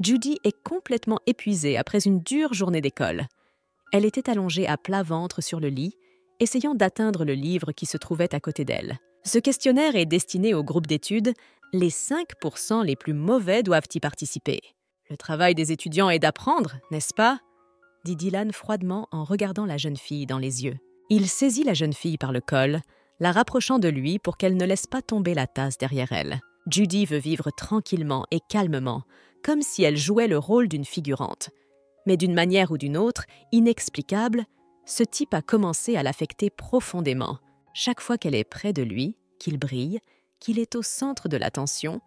Judy est complètement épuisée après une dure journée d'école. Elle était allongée à plat ventre sur le lit, essayant d'atteindre le livre qui se trouvait à côté d'elle. Ce questionnaire est destiné au groupe d'études. Les 5% les plus mauvais doivent y participer. Le travail des étudiants est d'apprendre, n'est-ce pas? Dit Dylan froidement en regardant la jeune fille dans les yeux. Il saisit la jeune fille par le col, la rapprochant de lui pour qu'elle ne laisse pas tomber la tasse derrière elle. Judy veut vivre tranquillement et calmement, comme si elle jouait le rôle d'une figurante. Mais d'une manière ou d'une autre, inexplicable, ce type a commencé à l'affecter profondément. Chaque fois qu'elle est près de lui, qu'il brille, qu'il est au centre de l'attention,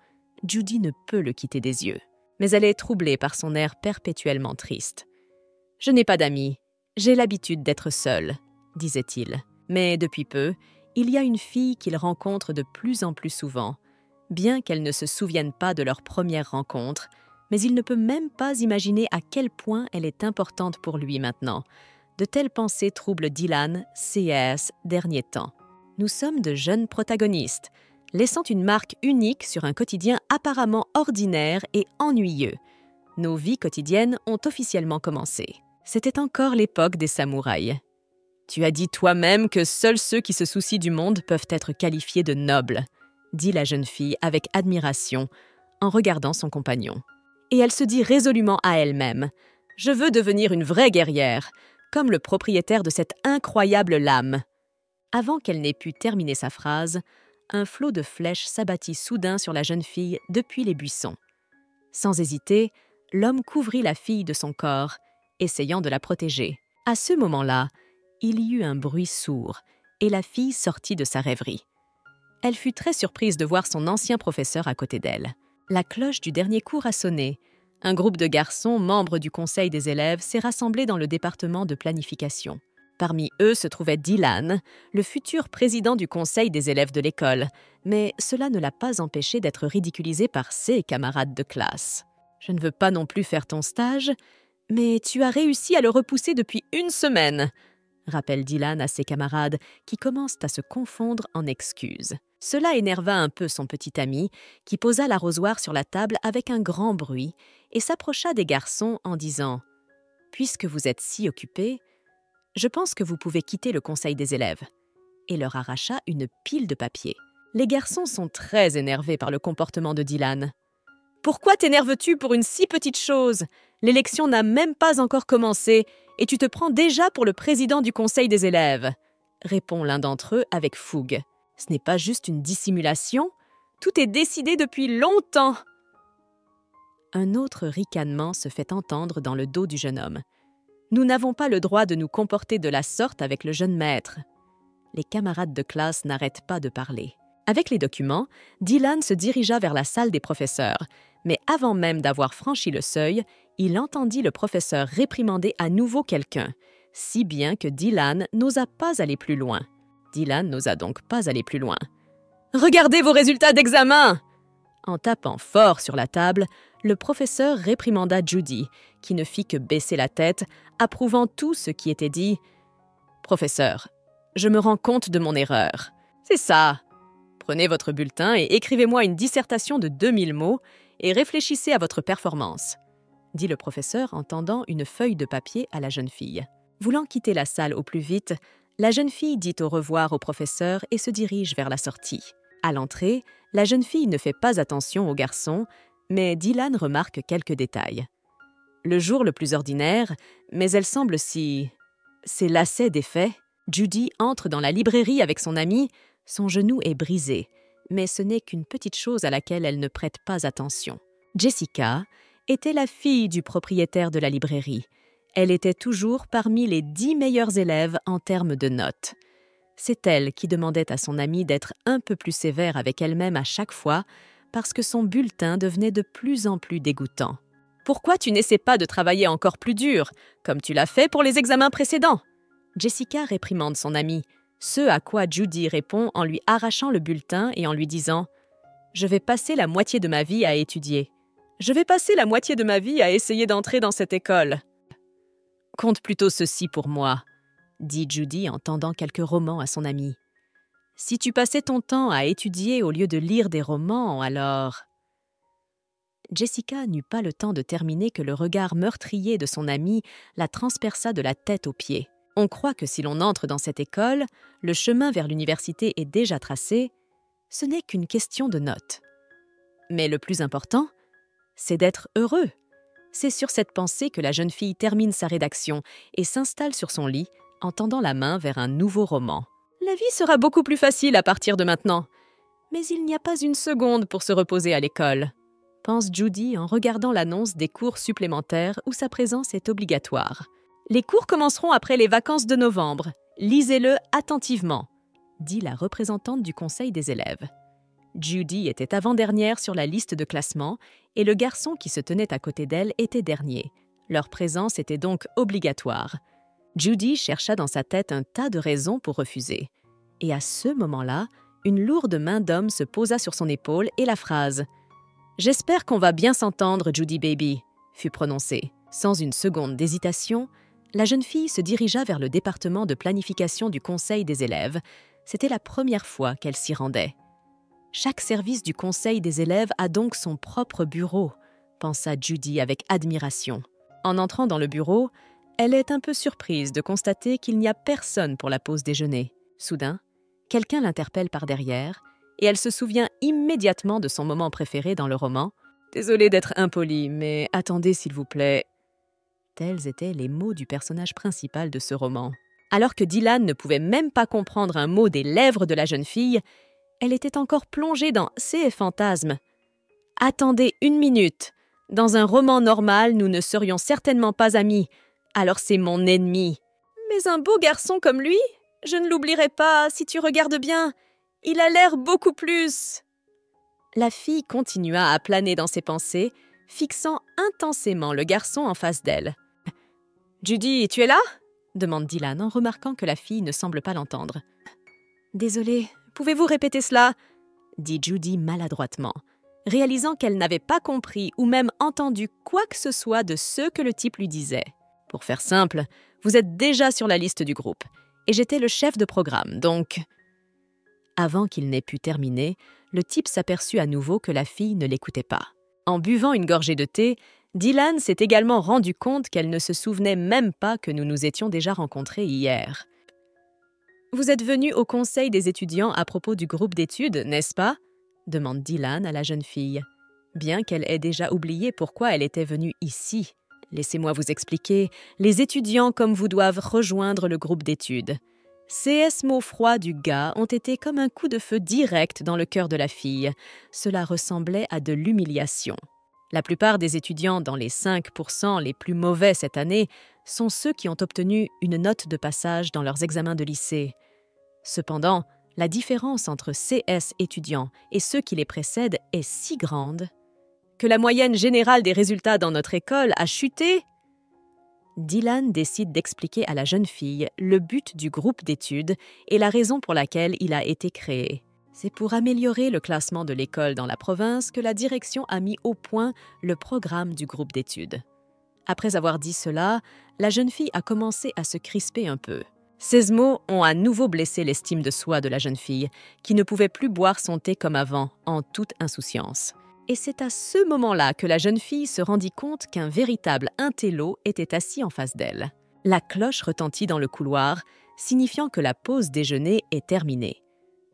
Judy ne peut le quitter des yeux. Mais elle est troublée par son air perpétuellement triste. « Je n'ai pas d'amis, j'ai l'habitude d'être seule », disait-il. Mais depuis peu, il y a une fille qu'il rencontre de plus en plus souvent, bien qu'elle ne se souvienne pas de leur première rencontre, mais il ne peut même pas imaginer à quel point elle est importante pour lui maintenant. De telles pensées troublent Dylan, ces derniers temps. Nous sommes de jeunes protagonistes, laissant une marque unique sur un quotidien apparemment ordinaire et ennuyeux. Nos vies quotidiennes ont officiellement commencé. C'était encore l'époque des samouraïs. Tu as dit toi-même que seuls ceux qui se soucient du monde peuvent être qualifiés de nobles, dit la jeune fille avec admiration en regardant son compagnon. Et elle se dit résolument à elle-même « Je veux devenir une vraie guerrière, comme le propriétaire de cette incroyable lame. » Avant qu'elle n'ait pu terminer sa phrase, un flot de flèches s'abattit soudain sur la jeune fille depuis les buissons. Sans hésiter, l'homme couvrit la fille de son corps, essayant de la protéger. À ce moment-là, il y eut un bruit sourd et la fille sortit de sa rêverie. Elle fut très surprise de voir son ancien professeur à côté d'elle. La cloche du dernier cours a sonné. Un groupe de garçons, membres du conseil des élèves, s'est rassemblé dans le département de planification. Parmi eux se trouvait Dylan, le futur président du conseil des élèves de l'école, mais cela ne l'a pas empêché d'être ridiculisé par ses camarades de classe. « Je ne veux pas non plus faire ton stage, mais tu as réussi à le repousser depuis 1 semaine », rappelle Dylan à ses camarades qui commencent à se confondre en excuses. Cela énerva un peu son petit ami, qui posa l'arrosoir sur la table avec un grand bruit et s'approcha des garçons en disant « Puisque vous êtes si occupés, je pense que vous pouvez quitter le conseil des élèves » et leur arracha une pile de papier. Les garçons sont très énervés par le comportement de Dylan. « Pourquoi t'énerves-tu pour une si petite chose? L'élection n'a même pas encore commencé et tu te prends déjà pour le président du conseil des élèves » répond l'un d'entre eux avec fougue. « Ce n'est pas juste une dissimulation, tout est décidé depuis longtemps !» Un autre ricanement se fait entendre dans le dos du jeune homme. « Nous n'avons pas le droit de nous comporter de la sorte avec le jeune maître. » Les camarades de classe n'arrêtent pas de parler. Avec les documents, Dylan se dirigea vers la salle des professeurs, mais avant même d'avoir franchi le seuil, il entendit le professeur réprimander à nouveau quelqu'un, si bien que Dylan n'osa pas aller plus loin. Dylan n'osa donc pas aller plus loin. « Regardez vos résultats d'examen !» En tapant fort sur la table, le professeur réprimanda Judy, qui ne fit que baisser la tête, approuvant tout ce qui était dit. « Professeur, je me rends compte de mon erreur. C'est ça. Prenez votre bulletin et écrivez-moi une dissertation de 2000 mots et réfléchissez à votre performance, » dit le professeur en tendant une feuille de papier à la jeune fille. Voulant quitter la salle au plus vite, la jeune fille dit au revoir au professeur et se dirige vers la sortie. À l'entrée, la jeune fille ne fait pas attention aux garçons, mais Dylan remarque quelques détails. Le jour le plus ordinaire, mais elle semble si... s'est lassée des faits. Judy entre dans la librairie avec son amie, son genou est brisé, mais ce n'est qu'une petite chose à laquelle elle ne prête pas attention. Jessica était la fille du propriétaire de la librairie. Elle était toujours parmi les 10 meilleurs élèves en termes de notes. C'est elle qui demandait à son amie d'être un peu plus sévère avec elle-même à chaque fois, parce que son bulletin devenait de plus en plus dégoûtant. « Pourquoi tu n'essaies pas de travailler encore plus dur, comme tu l'as fait pour les examens précédents ?» Jessica réprimande son amie, ce à quoi Judy répond en lui arrachant le bulletin et en lui disant « Je vais passer la moitié de ma vie à étudier. Je vais passer la moitié de ma vie à essayer d'entrer dans cette école. » « Compte plutôt ceci pour moi, » dit Judy en tendant quelques romans à son amie. « Si tu passais ton temps à étudier au lieu de lire des romans, alors... » Jessica n'eut pas le temps de terminer que le regard meurtrier de son amie la transperça de la tête aux pieds. On croit que si l'on entre dans cette école, le chemin vers l'université est déjà tracé, ce n'est qu'une question de notes. Mais le plus important, c'est d'être heureux. C'est sur cette pensée que la jeune fille termine sa rédaction et s'installe sur son lit en tendant la main vers un nouveau roman. La vie sera beaucoup plus facile à partir de maintenant. Mais il n'y a pas une seconde pour se reposer à l'école, pense Judy en regardant l'annonce des cours supplémentaires où sa présence est obligatoire. Les cours commenceront après les vacances de novembre. Lisez-le attentivement, dit la représentante du conseil des élèves. Judy était avant-dernière sur la liste de classement et le garçon qui se tenait à côté d'elle était dernier. Leur présence était donc obligatoire. Judy chercha dans sa tête un tas de raisons pour refuser. Et à ce moment-là, une lourde main d'homme se posa sur son épaule et la phrase « J'espère qu'on va bien s'entendre, Judy baby » fut prononcée. Sans une seconde d'hésitation, la jeune fille se dirigea vers le département de planification du conseil des élèves. C'était la première fois qu'elle s'y rendait. Chaque service du conseil des élèves a donc son propre bureau, pensa Judy avec admiration. En entrant dans le bureau, elle est un peu surprise de constater qu'il n'y a personne pour la pause déjeuner. Soudain, quelqu'un l'interpelle par derrière et elle se souvient immédiatement de son moment préféré dans le roman. « Désolée d'être impolie, mais attendez s'il vous plaît. » Tels étaient les mots du personnage principal de ce roman. Alors que Dylan ne pouvait même pas comprendre un mot des lèvres de la jeune fille, elle était encore plongée dans ses fantasmes. « Attendez une minute. Dans un roman normal, nous ne serions certainement pas amis. Alors c'est mon ennemi. »« Mais un beau garçon comme lui, je ne l'oublierai pas si tu regardes bien. Il a l'air beaucoup plus. » La fille continua à planer dans ses pensées, fixant intensément le garçon en face d'elle. « Judy, tu es là ?» demande Dylan en remarquant que la fille ne semble pas l'entendre. « Désolée, pouvez-vous répéter cela ?» dit Judy maladroitement, réalisant qu'elle n'avait pas compris ou même entendu quoi que ce soit de ce que le type lui disait. « Pour faire simple, vous êtes déjà sur la liste du groupe, et j'étais le chef de programme, donc… » Avant qu'il n'ait pu terminer, le type s'aperçut à nouveau que la fille ne l'écoutait pas. En buvant une gorgée de thé, Dylan s'est également rendu compte qu'elle ne se souvenait même pas que nous nous étions déjà rencontrés hier. « Vous êtes venu au conseil des étudiants à propos du groupe d'études, n'est-ce pas ?» demande Dylan à la jeune fille, bien qu'elle ait déjà oublié pourquoi elle était venue ici. « Laissez-moi vous expliquer, les étudiants comme vous doivent rejoindre le groupe d'études. » Ces mots froids du gars ont été comme un coup de feu direct dans le cœur de la fille. Cela ressemblait à de l'humiliation. La plupart des étudiants dans les 5% les plus mauvais cette année sont ceux qui ont obtenu une note de passage dans leurs examens de lycée. Cependant, la différence entre CS étudiants et ceux qui les précèdent est si grande que la moyenne générale des résultats dans notre école a chuté. Dylan décide d'expliquer à la jeune fille le but du groupe d'études et la raison pour laquelle il a été créé. C'est pour améliorer le classement de l'école dans la province que la direction a mis au point le programme du groupe d'études. Après avoir dit cela, la jeune fille a commencé à se crisper un peu. Ces mots ont à nouveau blessé l'estime de soi de la jeune fille, qui ne pouvait plus boire son thé comme avant, en toute insouciance. Et c'est à ce moment-là que la jeune fille se rendit compte qu'un véritable intello était assis en face d'elle. La cloche retentit dans le couloir, signifiant que la pause déjeuner est terminée.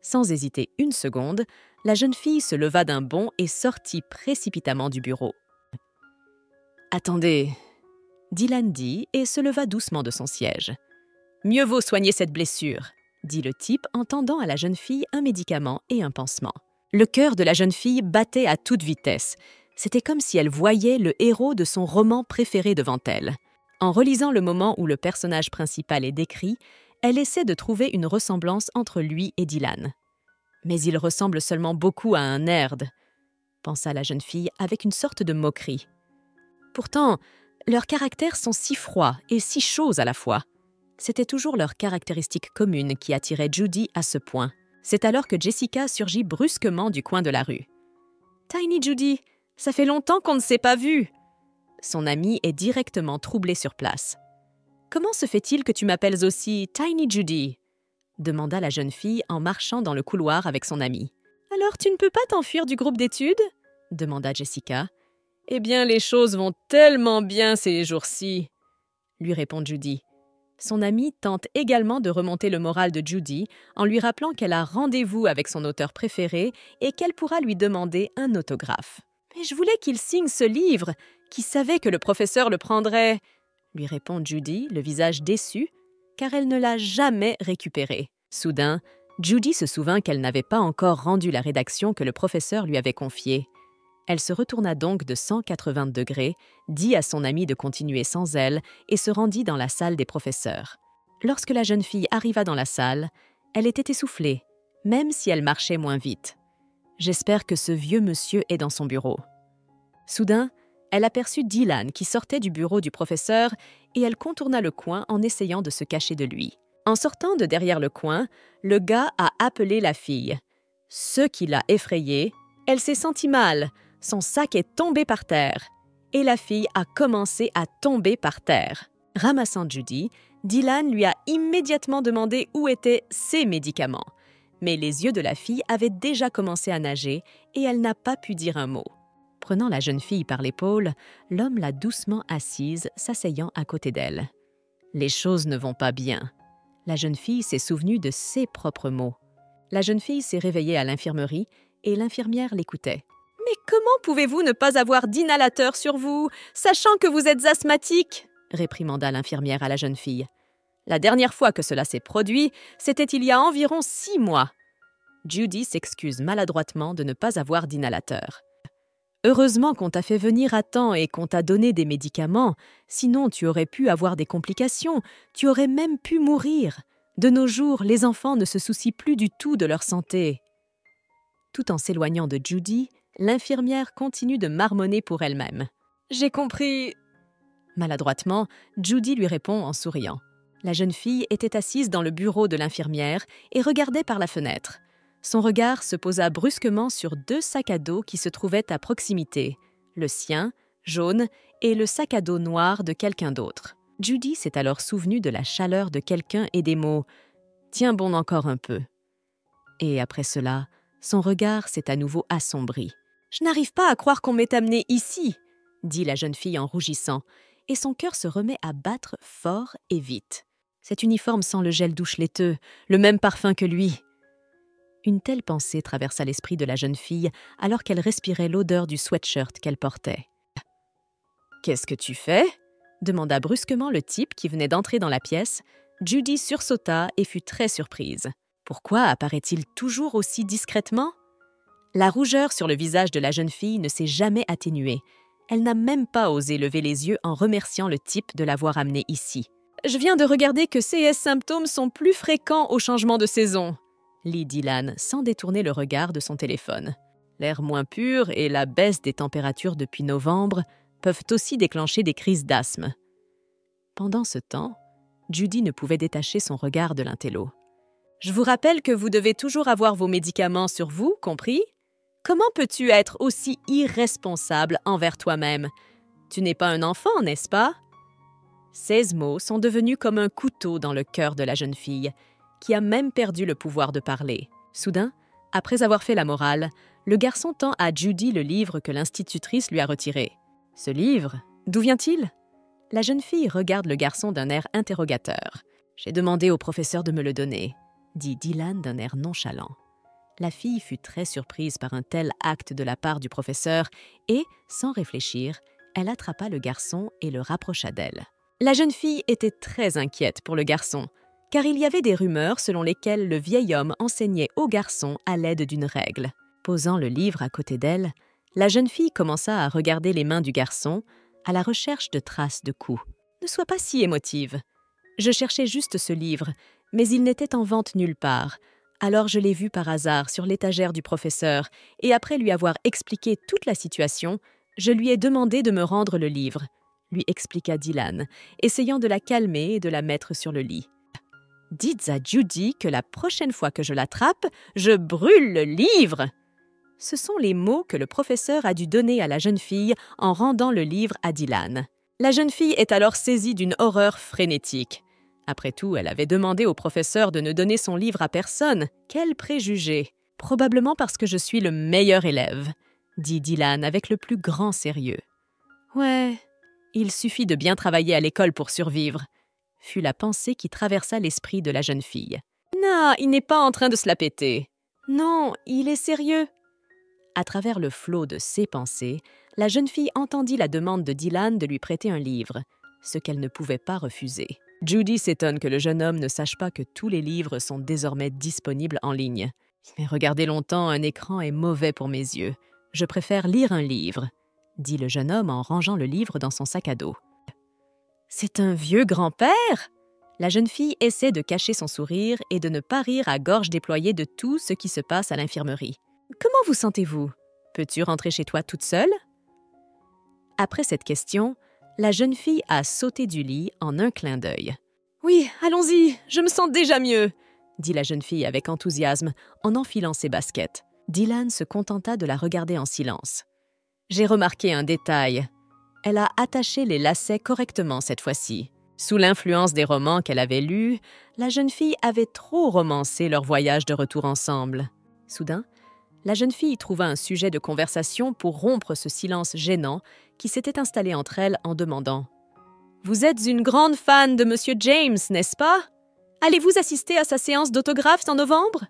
Sans hésiter une seconde, la jeune fille se leva d'un bond et sortit précipitamment du bureau. « Attendez !» Dylan dit et se leva doucement de son siège. « Mieux vaut soigner cette blessure !» dit le type en tendant à la jeune fille un médicament et un pansement. Le cœur de la jeune fille battait à toute vitesse. C'était comme si elle voyait le héros de son roman préféré devant elle. En relisant le moment où le personnage principal est décrit, elle essaie de trouver une ressemblance entre lui et Dylan. « Mais il ressemble seulement beaucoup à un nerd », pensa la jeune fille avec une sorte de moquerie. Pourtant, leurs caractères sont si froids et si chauds à la fois. C'était toujours leur caractéristique commune qui attirait Judy à ce point. C'est alors que Jessica surgit brusquement du coin de la rue. « Tiny Judy, ça fait longtemps qu'on ne s'est pas vus !» Son amie est directement troublée sur place. « Comment se fait-il que tu m'appelles aussi Tiny Judy ?» demanda la jeune fille en marchant dans le couloir avec son amie. « Alors tu ne peux pas t'enfuir du groupe d'études ?» demanda Jessica. Eh bien, les choses vont tellement bien ces jours-ci, lui répond Judy. Son amie tente également de remonter le moral de Judy en lui rappelant qu'elle a rendez-vous avec son auteur préféré et qu'elle pourra lui demander un autographe. « Mais je voulais qu'il signe ce livre. Qui savait que le professeur le prendrait ?» lui répond Judy, le visage déçu, car elle ne l'a jamais récupéré. Soudain, Judy se souvint qu'elle n'avait pas encore rendu la rédaction que le professeur lui avait confiée. Elle se retourna donc de 180 degrés, dit à son amie de continuer sans elle et se rendit dans la salle des professeurs. Lorsque la jeune fille arriva dans la salle, elle était essoufflée, même si elle marchait moins vite. « J'espère que ce vieux monsieur est dans son bureau. » Soudain, elle aperçut Dylan qui sortait du bureau du professeur et elle contourna le coin en essayant de se cacher de lui. En sortant de derrière le coin, le gars a appelé la fille. Ce qui l'a effrayée, elle s'est sentie mal. Son sac est tombé par terre et la fille a commencé à tomber par terre. Ramassant Judy, Dylan lui a immédiatement demandé où étaient ses médicaments. Mais les yeux de la fille avaient déjà commencé à nager et elle n'a pas pu dire un mot. Prenant la jeune fille par l'épaule, l'homme l'a doucement assise, s'asseyant à côté d'elle. Les choses ne vont pas bien. La jeune fille s'est souvenue de ses propres mots. La jeune fille s'est réveillée à l'infirmerie et l'infirmière l'écoutait. « Mais comment pouvez-vous ne pas avoir d'inhalateur sur vous, sachant que vous êtes asthmatique ?» réprimanda l'infirmière à la jeune fille. « La dernière fois que cela s'est produit, c'était il y a environ 6 mois. » Judy s'excuse maladroitement de ne pas avoir d'inhalateur. « Heureusement qu'on t'a fait venir à temps et qu'on t'a donné des médicaments, sinon tu aurais pu avoir des complications, tu aurais même pu mourir. De nos jours, les enfants ne se soucient plus du tout de leur santé. » Tout en s'éloignant de Judy, l'infirmière continue de marmonner pour elle-même. « J'ai compris. » Maladroitement, Judy lui répond en souriant. La jeune fille était assise dans le bureau de l'infirmière et regardait par la fenêtre. Son regard se posa brusquement sur 2 sacs à dos qui se trouvaient à proximité, le sien, jaune, et le sac à dos noir de quelqu'un d'autre. Judy s'est alors souvenue de la chaleur de quelqu'un et des mots « Tiens bon encore un peu ». Et après cela, son regard s'est à nouveau assombri. « Je n'arrive pas à croire qu'on m'ait amenée ici », dit la jeune fille en rougissant, et son cœur se remet à battre fort et vite. Cet uniforme sent le gel douche laiteux, le même parfum que lui. Une telle pensée traversa l'esprit de la jeune fille alors qu'elle respirait l'odeur du sweatshirt qu'elle portait. « Qu'est-ce que tu fais ?» demanda brusquement le type qui venait d'entrer dans la pièce. Judy sursauta et fut très surprise. Pourquoi apparaît-il toujours aussi discrètement? La rougeur sur le visage de la jeune fille ne s'est jamais atténuée. Elle n'a même pas osé lever les yeux en remerciant le type de l'avoir amenée ici. « Je viens de regarder que ces symptômes sont plus fréquents au changement de saison », lit Dylan sans détourner le regard de son téléphone. L'air moins pur et la baisse des températures depuis novembre peuvent aussi déclencher des crises d'asthme. Pendant ce temps, Judy ne pouvait détacher son regard de l'intello. « Je vous rappelle que vous devez toujours avoir vos médicaments sur vous, compris? Comment peux-tu être aussi irresponsable envers toi-même? Tu n'es pas un enfant, n'est-ce pas? » Ces mots sont devenus comme un couteau dans le cœur de la jeune fille, qui a même perdu le pouvoir de parler. Soudain, après avoir fait la morale, le garçon tend à Judy le livre que l'institutrice lui a retiré. « Ce livre, d'où vient-il » La jeune fille regarde le garçon d'un air interrogateur. « J'ai demandé au professeur de me le donner », dit Dylan d'un air nonchalant. La fille fut très surprise par un tel acte de la part du professeur et, sans réfléchir, elle attrapa le garçon et le rapprocha d'elle. La jeune fille était très inquiète pour le garçon, car il y avait des rumeurs selon lesquelles le vieil homme enseignait au garçon à l'aide d'une règle. Posant le livre à côté d'elle, la jeune fille commença à regarder les mains du garçon, à la recherche de traces de coups. « Ne sois pas si émotive. Je cherchais juste ce livre, mais il n'était en vente nulle part. Alors je l'ai vu par hasard sur l'étagère du professeur, et après lui avoir expliqué toute la situation, je lui ai demandé de me rendre le livre, » lui expliqua Dylan, essayant de la calmer et de la mettre sur le lit. « Dites à Judy que la prochaine fois que je l'attrape, je brûle le livre !» Ce sont les mots que le professeur a dû donner à la jeune fille en rendant le livre à Dylan. La jeune fille est alors saisie d'une horreur frénétique. Après tout, elle avait demandé au professeur de ne donner son livre à personne. Quel préjugé! Probablement parce que je suis le meilleur élève, dit Dylan avec le plus grand sérieux. Ouais, il suffit de bien travailler à l'école pour survivre, fut la pensée qui traversa l'esprit de la jeune fille. Non, il n'est pas en train de se la péter. Non, il est sérieux. À travers le flot de ses pensées, la jeune fille entendit la demande de Dylan de lui prêter un livre, ce qu'elle ne pouvait pas refuser. Judy s'étonne que le jeune homme ne sache pas que tous les livres sont désormais disponibles en ligne. Mais regarder longtemps un écran est mauvais pour mes yeux. Je préfère lire un livre, dit le jeune homme en rangeant le livre dans son sac à dos. C'est un vieux grand-père? La jeune fille essaie de cacher son sourire et de ne pas rire à gorge déployée de tout ce qui se passe à l'infirmerie. Comment vous sentez-vous? Peux-tu rentrer chez toi toute seule? Après cette question, la jeune fille a sauté du lit en un clin d'œil. Oui, allons-y, je me sens déjà mieux, dit la jeune fille avec enthousiasme en enfilant ses baskets. Dylan se contenta de la regarder en silence. J'ai remarqué un détail. Elle a attaché les lacets correctement cette fois-ci. Sous l'influence des romans qu'elle avait lus, la jeune fille avait trop romancé leur voyage de retour ensemble. Soudain, la jeune fille trouva un sujet de conversation pour rompre ce silence gênant qui s'était installé entre elles en demandant « Vous êtes une grande fan de Monsieur James, n'est-ce pas? Allez-vous assister à sa séance d'autographes en novembre? »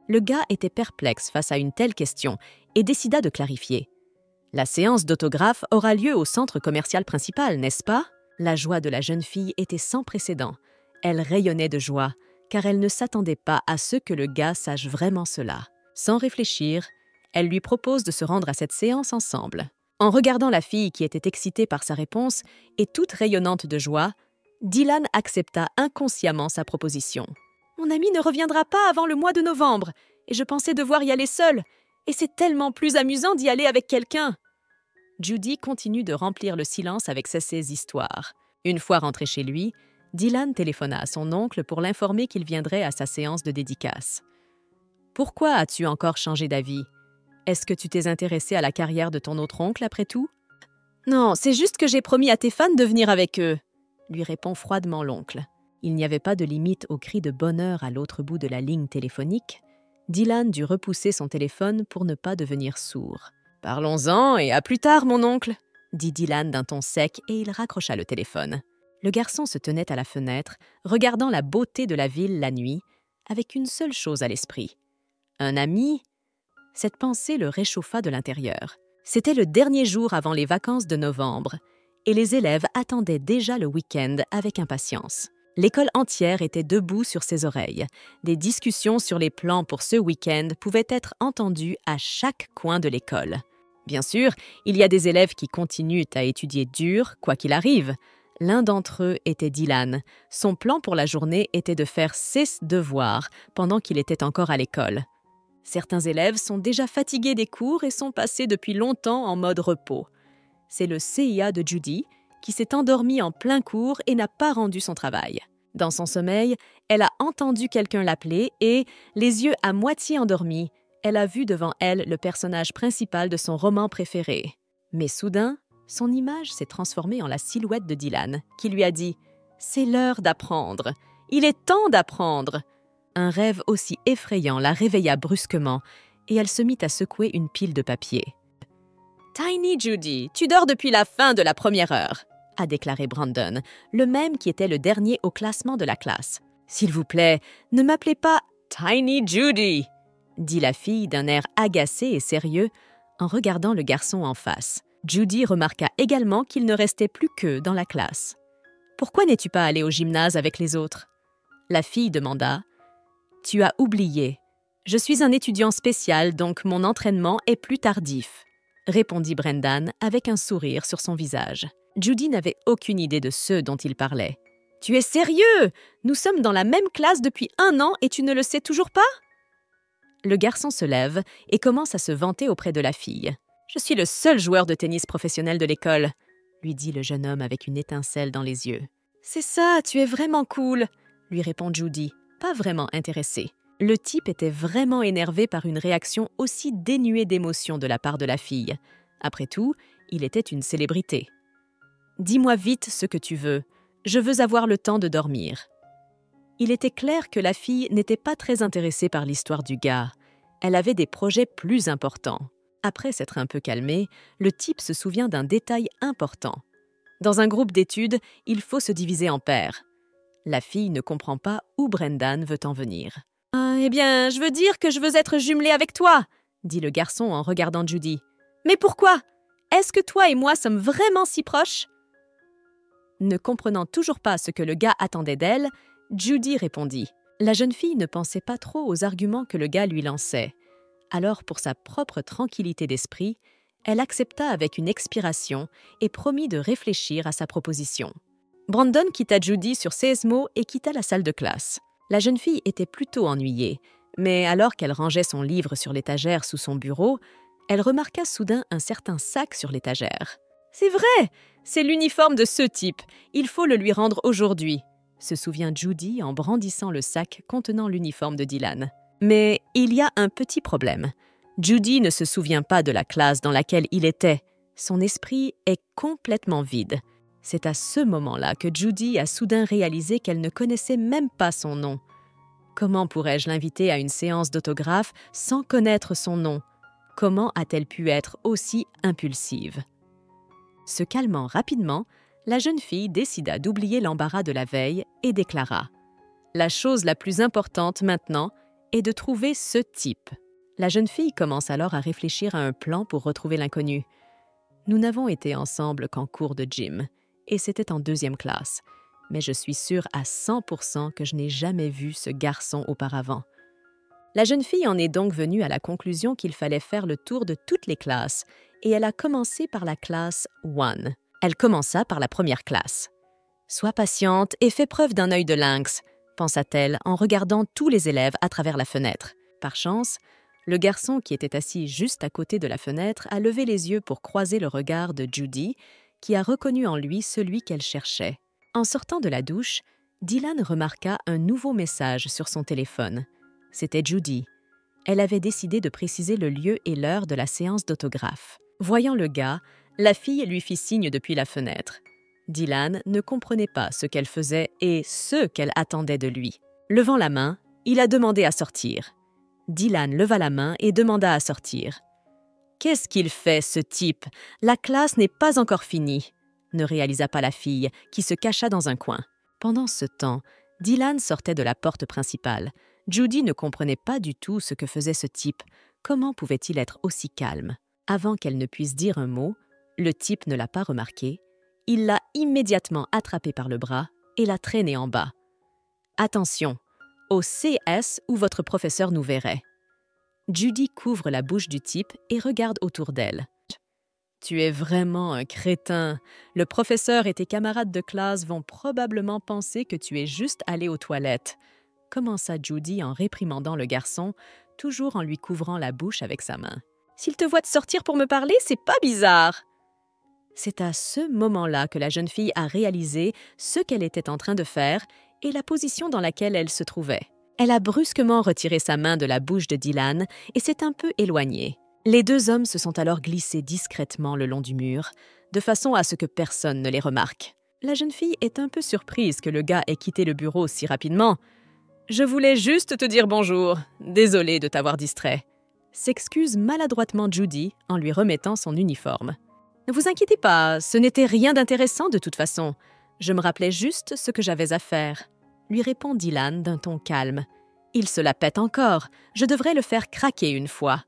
Le gars était perplexe face à une telle question et décida de clarifier. « La séance d'autographes aura lieu au centre commercial principal, n'est-ce pas? » La joie de la jeune fille était sans précédent. Elle rayonnait de joie, car elle ne s'attendait pas à ce que le gars sache vraiment cela. Sans réfléchir, elle lui propose de se rendre à cette séance ensemble. En regardant la fille qui était excitée par sa réponse et toute rayonnante de joie, Dylan accepta inconsciemment sa proposition. « Mon ami ne reviendra pas avant le mois de novembre, et je pensais devoir y aller seule, et c'est tellement plus amusant d'y aller avec quelqu'un. » Judy continue de remplir le silence avec ses histoires. Une fois rentré chez lui, Dylan téléphona à son oncle pour l'informer qu'il viendrait à sa séance de dédicace. « Pourquoi as-tu encore changé d'avis? Est-ce que tu t'es intéressé à la carrière de ton autre oncle après tout? »« Non, c'est juste que j'ai promis à tes fans de venir avec eux, » lui répond froidement l'oncle. Il n'y avait pas de limite au cri de bonheur à l'autre bout de la ligne téléphonique. Dylan dut repousser son téléphone pour ne pas devenir sourd. « Parlons-en et à plus tard, mon oncle, » dit Dylan d'un ton sec et il raccrocha le téléphone. Le garçon se tenait à la fenêtre, regardant la beauté de la ville la nuit, avec une seule chose à l'esprit. Un ami? Cette pensée le réchauffa de l'intérieur. C'était le dernier jour avant les vacances de novembre, et les élèves attendaient déjà le week-end avec impatience. L'école entière était debout sur ses oreilles. Des discussions sur les plans pour ce week-end pouvaient être entendues à chaque coin de l'école. Bien sûr, il y a des élèves qui continuent à étudier dur, quoi qu'il arrive. L'un d'entre eux était Dylan. Son plan pour la journée était de faire 6 devoirs pendant qu'il était encore à l'école. Certains élèves sont déjà fatigués des cours et sont passés depuis longtemps en mode repos. C'est le CIA de Judy qui s'est endormi en plein cours et n'a pas rendu son travail. Dans son sommeil, elle a entendu quelqu'un l'appeler et, les yeux à moitié endormis, elle a vu devant elle le personnage principal de son roman préféré. Mais soudain, son image s'est transformée en la silhouette de Dylan, qui lui a dit « C'est l'heure d'apprendre. Il est temps d'apprendre. » Un rêve aussi effrayant la réveilla brusquement et elle se mit à secouer une pile de papier. « Tiny Judy, tu dors depuis la fin de la première heure, » a déclaré Brandon, le même qui était le dernier au classement de la classe. « S'il vous plaît, ne m'appelez pas Tiny Judy, » dit la fille d'un air agacé et sérieux en regardant le garçon en face. Judy remarqua également qu'il ne restait plus qu'eux dans la classe. « Pourquoi n'es-tu pas allé au gymnase avec les autres ?» La fille demanda. « Tu as oublié. Je suis un étudiant spécial, donc mon entraînement est plus tardif, » répondit Brendan avec un sourire sur son visage. Judy n'avait aucune idée de ce dont il parlait. « Tu es sérieux? Nous sommes dans la même classe depuis 1 an et tu ne le sais toujours pas? » Le garçon se lève et commence à se vanter auprès de la fille. « Je suis le seul joueur de tennis professionnel de l'école, » lui dit le jeune homme avec une étincelle dans les yeux. « C'est ça, tu es vraiment cool, » lui répond Judy, pas vraiment intéressée. Le type était vraiment énervé par une réaction aussi dénuée d'émotion de la part de la fille. Après tout, il était une célébrité. « Dis-moi vite ce que tu veux. Je veux avoir le temps de dormir. » Il était clair que la fille n'était pas très intéressée par l'histoire du gars. Elle avait des projets plus importants. Après s'être un peu calmé, le type se souvient d'un détail important. Dans un groupe d'études, il faut se diviser en paires. La fille ne comprend pas où Brendan veut en venir. « Eh bien, je veux dire que je veux être jumelée avec toi !» dit le garçon en regardant Judy. « Mais pourquoi? Est-ce que toi et moi sommes vraiment si proches ?» Ne comprenant toujours pas ce que le gars attendait d'elle, Judy répondit. La jeune fille ne pensait pas trop aux arguments que le gars lui lançait. Alors, pour sa propre tranquillité d'esprit, elle accepta avec une expiration et promit de réfléchir à sa proposition. Brandon quitta Judy sur 16 mots et quitta la salle de classe. La jeune fille était plutôt ennuyée, mais alors qu'elle rangeait son livre sur l'étagère sous son bureau, elle remarqua soudain un certain sac sur l'étagère. « C'est vrai! C'est l'uniforme de ce type. Il faut le lui rendre aujourd'hui », se souvient Judy en brandissant le sac contenant l'uniforme de Dylan. Mais il y a un petit problème. Judy ne se souvient pas de la classe dans laquelle il était. Son esprit est complètement vide. C'est à ce moment-là que Judy a soudain réalisé qu'elle ne connaissait même pas son nom. Comment pourrais-je l'inviter à une séance d'autographe sans connaître son nom? Comment a-t-elle pu être aussi impulsive? Se calmant rapidement, la jeune fille décida d'oublier l'embarras de la veille et déclara « La chose la plus importante maintenant est de trouver ce type. » La jeune fille commence alors à réfléchir à un plan pour retrouver l'inconnu. Nous n'avons été ensemble qu'en cours de gym, et c'était en 2e classe, mais je suis sûre à 100% que je n'ai jamais vu ce garçon auparavant. La jeune fille en est donc venue à la conclusion qu'il fallait faire le tour de toutes les classes, et elle a commencé par la classe 1. Elle commença par la première classe. « Sois patiente et fais preuve d'un œil de lynx », pensa-t-elle en regardant tous les élèves à travers la fenêtre. Par chance, le garçon qui était assis juste à côté de la fenêtre a levé les yeux pour croiser le regard de Judy, qui a reconnu en lui celui qu'elle cherchait. En sortant de la douche, Dylan remarqua un nouveau message sur son téléphone. C'était Judy. Elle avait décidé de préciser le lieu et l'heure de la séance d'autographe. Voyant le gars, la fille lui fit signe depuis la fenêtre. Dylan ne comprenait pas ce qu'elle faisait et ce qu'elle attendait de lui. Levant la main, il a demandé à sortir. Dylan leva la main et demanda à sortir. « Qu'est-ce qu'il fait, ce type? La classe n'est pas encore finie », ne réalisa pas la fille, qui se cacha dans un coin. Pendant ce temps, Dylan sortait de la porte principale. Judy ne comprenait pas du tout ce que faisait ce type. Comment pouvait-il être aussi calme? Avant qu'elle ne puisse dire un mot, le type ne l'a pas remarqué. Il l'a immédiatement attrapée par le bras et l'a traînée en bas. « Attention, au CS où votre professeur nous verrait. » Judy couvre la bouche du type et regarde autour d'elle. « Tu es vraiment un crétin. Le professeur et tes camarades de classe vont probablement penser que tu es juste allé aux toilettes. » commença Judy en réprimandant le garçon, toujours en lui couvrant la bouche avec sa main. « S'il te voit te sortir pour me parler, c'est pas bizarre. » C'est à ce moment-là que la jeune fille a réalisé ce qu'elle était en train de faire et la position dans laquelle elle se trouvait. Elle a brusquement retiré sa main de la bouche de Dylan et s'est un peu éloignée. Les 2 hommes se sont alors glissés discrètement le long du mur, de façon à ce que personne ne les remarque. La jeune fille est un peu surprise que le gars ait quitté le bureau si rapidement. « Je voulais juste te dire bonjour. Désolée de t'avoir distrait. » S'excuse maladroitement Judy en lui remettant son uniforme. « Ne vous inquiétez pas, ce n'était rien d'intéressant de toute façon. Je me rappelais juste ce que j'avais à faire. » lui répond Dylan d'un ton calme. « Il se la pète encore. Je devrais le faire craquer une fois. »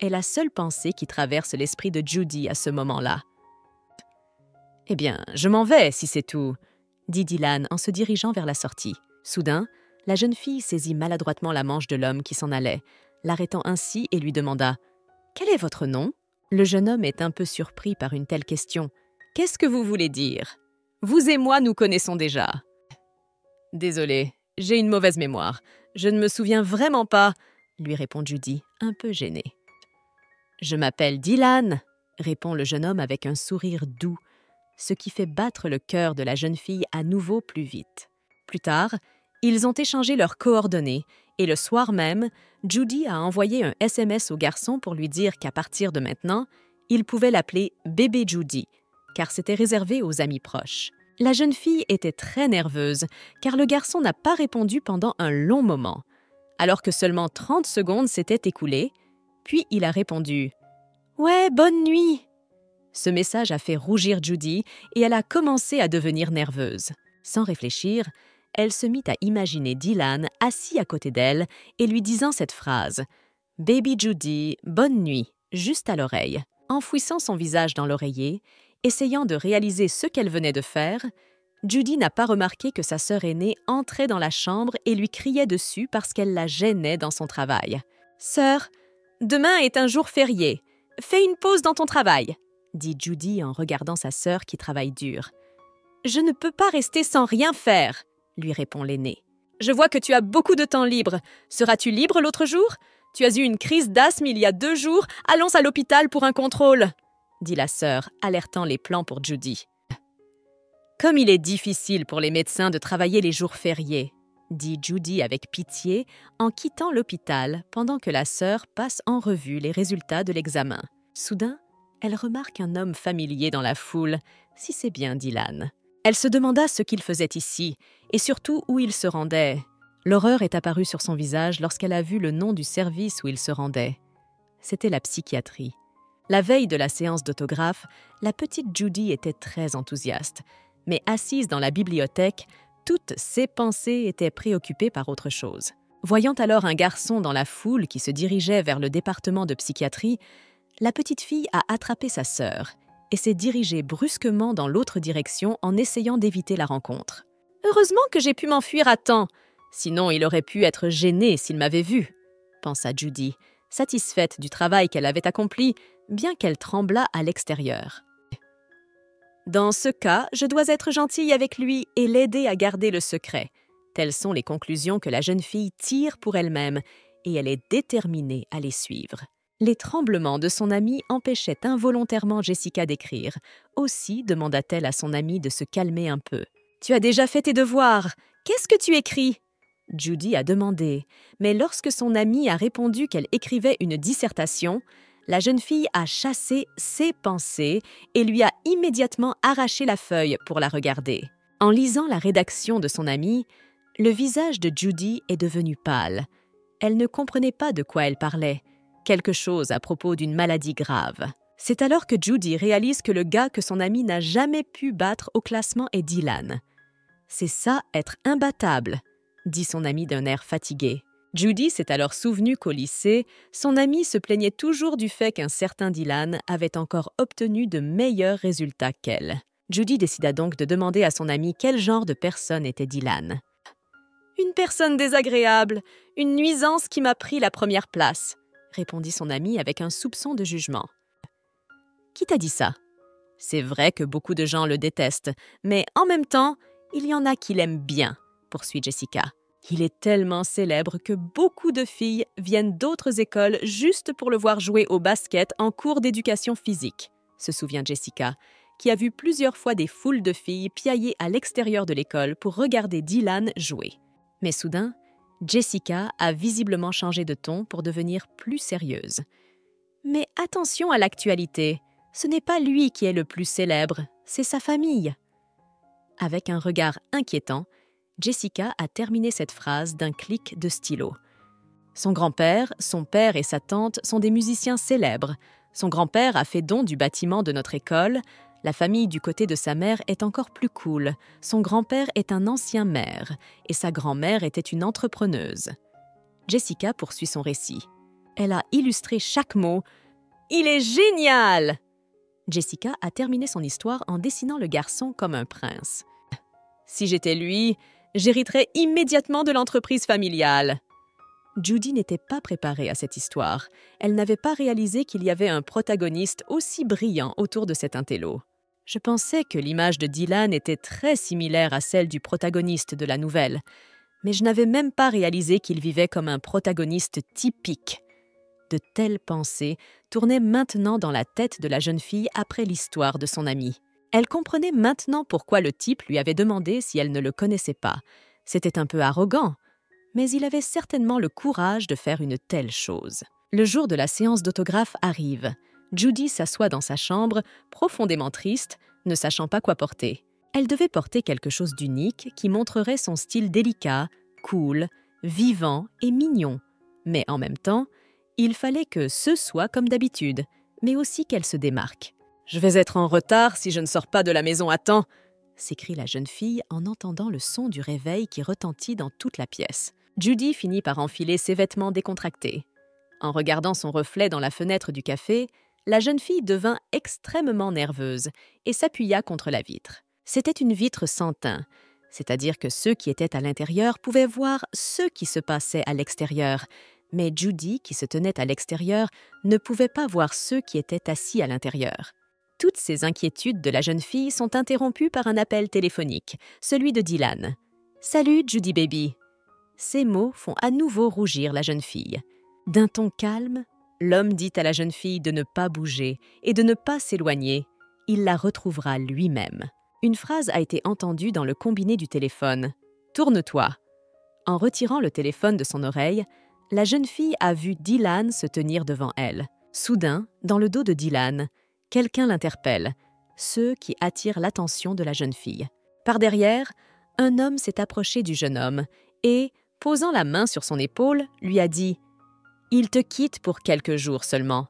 est la seule pensée qui traverse l'esprit de Judy à ce moment-là. « Eh bien, je m'en vais, si c'est tout, » dit Dylan en se dirigeant vers la sortie. Soudain, la jeune fille saisit maladroitement la manche de l'homme qui s'en allait, l'arrêtant ainsi et lui demanda « Quel est votre nom ?» Le jeune homme est un peu surpris par une telle question. « Qu'est-ce que vous voulez dire? Vous et moi nous connaissons déjà. » « Désolée, j'ai une mauvaise mémoire. Je ne me souviens vraiment pas, » lui répond Judy, un peu gênée. « Je m'appelle Dylan, » répond le jeune homme avec un sourire doux, ce qui fait battre le cœur de la jeune fille à nouveau plus vite. Plus tard, ils ont échangé leurs coordonnées et le soir même, Judy a envoyé un SMS au garçon pour lui dire qu'à partir de maintenant, il pouvait l'appeler « Bébé Judy », car c'était réservé aux amis proches. La jeune fille était très nerveuse, car le garçon n'a pas répondu pendant un long moment. Alors que seulement 30 secondes s'étaient écoulées, puis il a répondu « Ouais, bonne nuit. Ce message a fait rougir Judy et elle a commencé à devenir nerveuse. Sans réfléchir, elle se mit à imaginer Dylan assis à côté d'elle et lui disant cette phrase « Baby Judy, bonne nuit », juste à l'oreille. Enfouissant son visage dans l'oreiller, essayant de réaliser ce qu'elle venait de faire, Judy n'a pas remarqué que sa sœur aînée entrait dans la chambre et lui criait dessus parce qu'elle la gênait dans son travail. « Sœur, demain est un jour férié. Fais une pause dans ton travail », dit Judy en regardant sa sœur qui travaille dur. « Je ne peux pas rester sans rien faire », lui répond l'aînée. « Je vois que tu as beaucoup de temps libre. Seras-tu libre l'autre jour ? Tu as eu une crise d'asthme il y a 2 jours. Allons à l'hôpital pour un contrôle, » dit la sœur, alertant les plans pour Judy. « Comme il est difficile pour les médecins de travailler les jours fériés, » dit Judy avec pitié en quittant l'hôpital pendant que la sœur passe en revue les résultats de l'examen. Soudain, elle remarque un homme familier dans la foule, si c'est bien Dylan. Elle se demanda ce qu'il faisait ici et surtout où il se rendait. L'horreur est apparue sur son visage lorsqu'elle a vu le nom du service où il se rendait. C'était la psychiatrie. La veille de la séance d'autographe, la petite Judy était très enthousiaste, mais assise dans la bibliothèque, toutes ses pensées étaient préoccupées par autre chose. Voyant alors un garçon dans la foule qui se dirigeait vers le département de psychiatrie, la petite fille a attrapé sa sœur et s'est dirigée brusquement dans l'autre direction en essayant d'éviter la rencontre. « Heureusement que j'ai pu m'enfuir à temps, sinon il aurait pu être gêné s'il m'avait vue, » pensa Judy, satisfaite du travail qu'elle avait accompli, bien qu'elle tremblât à l'extérieur. « Dans ce cas, je dois être gentille avec lui et l'aider à garder le secret. » Telles sont les conclusions que la jeune fille tire pour elle-même et elle est déterminée à les suivre. Les tremblements de son amie empêchaient involontairement Jessica d'écrire. Aussi demanda-t-elle à son amie de se calmer un peu. « Tu as déjà fait tes devoirs. Qu'est-ce que tu écris ?» Judy a demandé, mais lorsque son amie a répondu qu'elle écrivait une dissertation, la jeune fille a chassé ses pensées et lui a immédiatement arraché la feuille pour la regarder. En lisant la rédaction de son amie, le visage de Judy est devenu pâle. Elle ne comprenait pas de quoi elle parlait. Quelque chose à propos d'une maladie grave. C'est alors que Judy réalise que le gars que son amie n'a jamais pu battre au classement est Dylan. « C'est ça, être imbattable », dit son amie d'un air fatigué. Judy s'est alors souvenue qu'au lycée, son amie se plaignait toujours du fait qu'un certain Dylan avait encore obtenu de meilleurs résultats qu'elle. Judy décida donc de demander à son amie quel genre de personne était Dylan. « Une personne désagréable, une nuisance qui m'a pris la première place, » répondit son amie avec un soupçon de jugement. « Qui t'a dit ça? C'est vrai que beaucoup de gens le détestent, mais en même temps, il y en a qui l'aiment bien, » poursuit Jessica. « Il est tellement célèbre que beaucoup de filles viennent d'autres écoles juste pour le voir jouer au basket en cours d'éducation physique, » se souvient Jessica, qui a vu plusieurs fois des foules de filles piailler à l'extérieur de l'école pour regarder Dylan jouer. Mais soudain, Jessica a visiblement changé de ton pour devenir plus sérieuse. « Mais attention à l'actualité, ce n'est pas lui qui est le plus célèbre, c'est sa famille. » Avec un regard inquiétant, Jessica a terminé cette phrase d'un clic de stylo. Son grand-père, son père et sa tante sont des musiciens célèbres. Son grand-père a fait don du bâtiment de notre école. La famille du côté de sa mère est encore plus cool. Son grand-père est un ancien maire et sa grand-mère était une entrepreneuse. Jessica poursuit son récit. Elle a illustré chaque mot. « Il est génial !» Jessica a terminé son histoire en dessinant le garçon comme un prince. « Si j'étais lui, j'hériterais immédiatement de l'entreprise familiale. » Judy n'était pas préparée à cette histoire. Elle n'avait pas réalisé qu'il y avait un protagoniste aussi brillant autour de cet intello. Je pensais que l'image de Dylan était très similaire à celle du protagoniste de la nouvelle, mais je n'avais même pas réalisé qu'il vivait comme un protagoniste typique. De telles pensées tournaient maintenant dans la tête de la jeune fille après l'histoire de son amie. Elle comprenait maintenant pourquoi le type lui avait demandé si elle ne le connaissait pas. C'était un peu arrogant, mais il avait certainement le courage de faire une telle chose. Le jour de la séance d'autographe arrive. Judy s'assoit dans sa chambre, profondément triste, ne sachant pas quoi porter. Elle devait porter quelque chose d'unique qui montrerait son style délicat, cool, vivant et mignon. Mais en même temps, il fallait que ce soit comme d'habitude, mais aussi qu'elle se démarque. « Je vais être en retard si je ne sors pas de la maison à temps !» s'écrie la jeune fille en entendant le son du réveil qui retentit dans toute la pièce. Judy finit par enfiler ses vêtements décontractés. En regardant son reflet dans la fenêtre du café, la jeune fille devint extrêmement nerveuse et s'appuya contre la vitre. C'était une vitre sans teint, c'est-à-dire que ceux qui étaient à l'intérieur pouvaient voir ce qui se passait à l'extérieur, mais Judy, qui se tenait à l'extérieur, ne pouvait pas voir ceux qui étaient assis à l'intérieur. Toutes ces inquiétudes de la jeune fille sont interrompues par un appel téléphonique, celui de Dylan. « Salut, Judy baby !» Ces mots font à nouveau rougir la jeune fille. D'un ton calme, l'homme dit à la jeune fille de ne pas bouger et de ne pas s'éloigner. Il la retrouvera lui-même. Une phrase a été entendue dans le combiné du téléphone. « Tourne-toi !» En retirant le téléphone de son oreille, la jeune fille a vu Dylan se tenir devant elle. Soudain, dans le dos de Dylan, quelqu'un l'interpelle, ce qui attire l'attention de la jeune fille. Par derrière, un homme s'est approché du jeune homme et, posant la main sur son épaule, lui a dit « Il te quitte pour quelques jours seulement.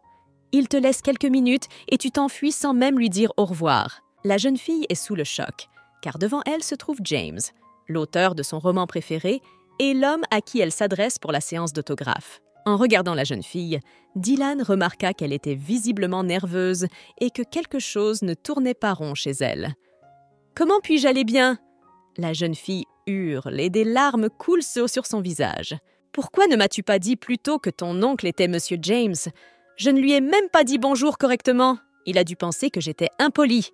Il te laisse quelques minutes et tu t'enfuis sans même lui dire au revoir. » La jeune fille est sous le choc, car devant elle se trouve James, l'auteur de son roman préféré et l'homme à qui elle s'adresse pour la séance d'autographe. En regardant la jeune fille, Dylan remarqua qu'elle était visiblement nerveuse et que quelque chose ne tournait pas rond chez elle. « Comment puis-je aller bien ?» La jeune fille hurle et des larmes coulent sur son visage. « Pourquoi ne m'as-tu pas dit plus tôt que ton oncle était Monsieur James? Je ne lui ai même pas dit bonjour correctement. Il a dû penser que j'étais impolie. »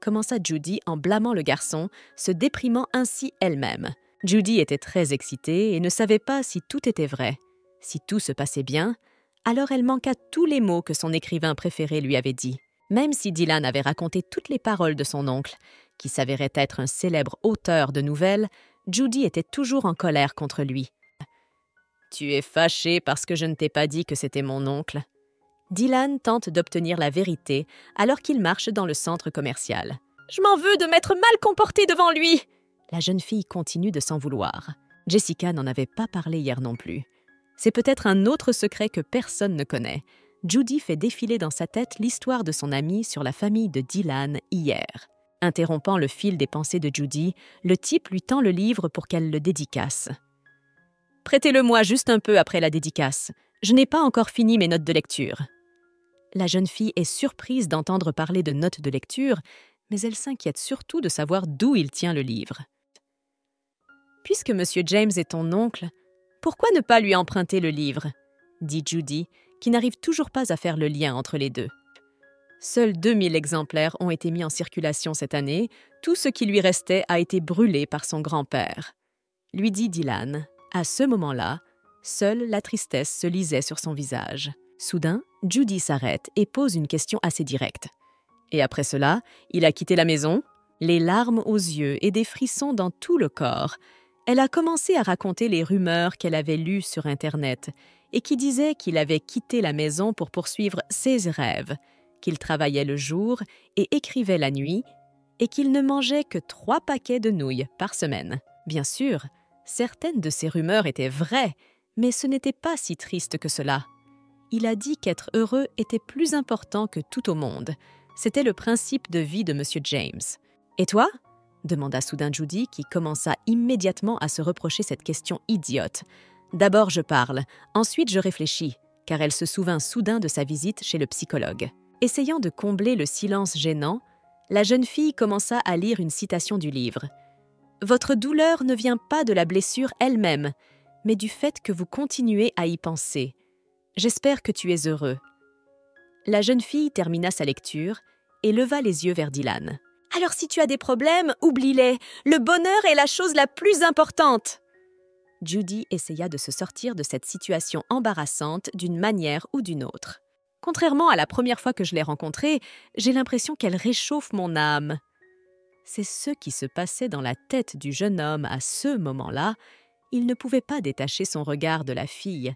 commença Judy en blâmant le garçon, se déprimant ainsi elle-même. Judy était très excitée et ne savait pas si tout était vrai. Si tout se passait bien, alors elle manqua tous les mots que son écrivain préféré lui avait dit. Même si Dylan avait raconté toutes les paroles de son oncle, qui s'avérait être un célèbre auteur de nouvelles, Judy était toujours en colère contre lui. « Tu es fâchée parce que je ne t'ai pas dit que c'était mon oncle. » Dylan tente d'obtenir la vérité alors qu'il marche dans le centre commercial. « Je m'en veux de m'être mal comportée devant lui !» La jeune fille continue de s'en vouloir. Jessica n'en avait pas parlé hier non plus. C'est peut-être un autre secret que personne ne connaît. Judy fait défiler dans sa tête l'histoire de son amie sur la famille de Dylan hier. Interrompant le fil des pensées de Judy, le type lui tend le livre pour qu'elle le dédicace. « Prêtez-le-moi juste un peu après la dédicace. Je n'ai pas encore fini mes notes de lecture. » La jeune fille est surprise d'entendre parler de notes de lecture, mais elle s'inquiète surtout de savoir d'où il tient le livre. « Puisque Monsieur James est ton oncle, pourquoi ne pas lui emprunter le livre ?» dit Judy, qui n'arrive toujours pas à faire le lien entre les deux. Seuls 2000 exemplaires ont été mis en circulation cette année. Tout ce qui lui restait a été brûlé par son grand-père. Lui dit Dylan. À ce moment-là, seule la tristesse se lisait sur son visage. Soudain, Judy s'arrête et pose une question assez directe. Et après cela, il a quitté la maison, les larmes aux yeux et des frissons dans tout le corps. Elle a commencé à raconter les rumeurs qu'elle avait lues sur Internet et qui disaient qu'il avait quitté la maison pour poursuivre ses rêves, qu'il travaillait le jour et écrivait la nuit, et qu'il ne mangeait que 3 paquets de nouilles par semaine. Bien sûr, certaines de ces rumeurs étaient vraies, mais ce n'était pas si triste que cela. Il a dit qu'être heureux était plus important que tout au monde. C'était le principe de vie de Monsieur James. « Et toi ?» demanda soudain Judy, qui commença immédiatement à se reprocher cette question idiote. « D'abord je parle, ensuite je réfléchis, car elle se souvint soudain de sa visite chez le psychologue. » Essayant de combler le silence gênant, la jeune fille commença à lire une citation du livre. « Votre douleur ne vient pas de la blessure elle-même, mais du fait que vous continuez à y penser. J'espère que tu es heureux. » La jeune fille termina sa lecture et leva les yeux vers Dylan. « Alors si tu as des problèmes, oublie-les. Le bonheur est la chose la plus importante. » Judy essaya de se sortir de cette situation embarrassante d'une manière ou d'une autre. Contrairement à la première fois que je l'ai rencontrée, j'ai l'impression qu'elle réchauffe mon âme. C'est ce qui se passait dans la tête du jeune homme à ce moment-là. Il ne pouvait pas détacher son regard de la fille.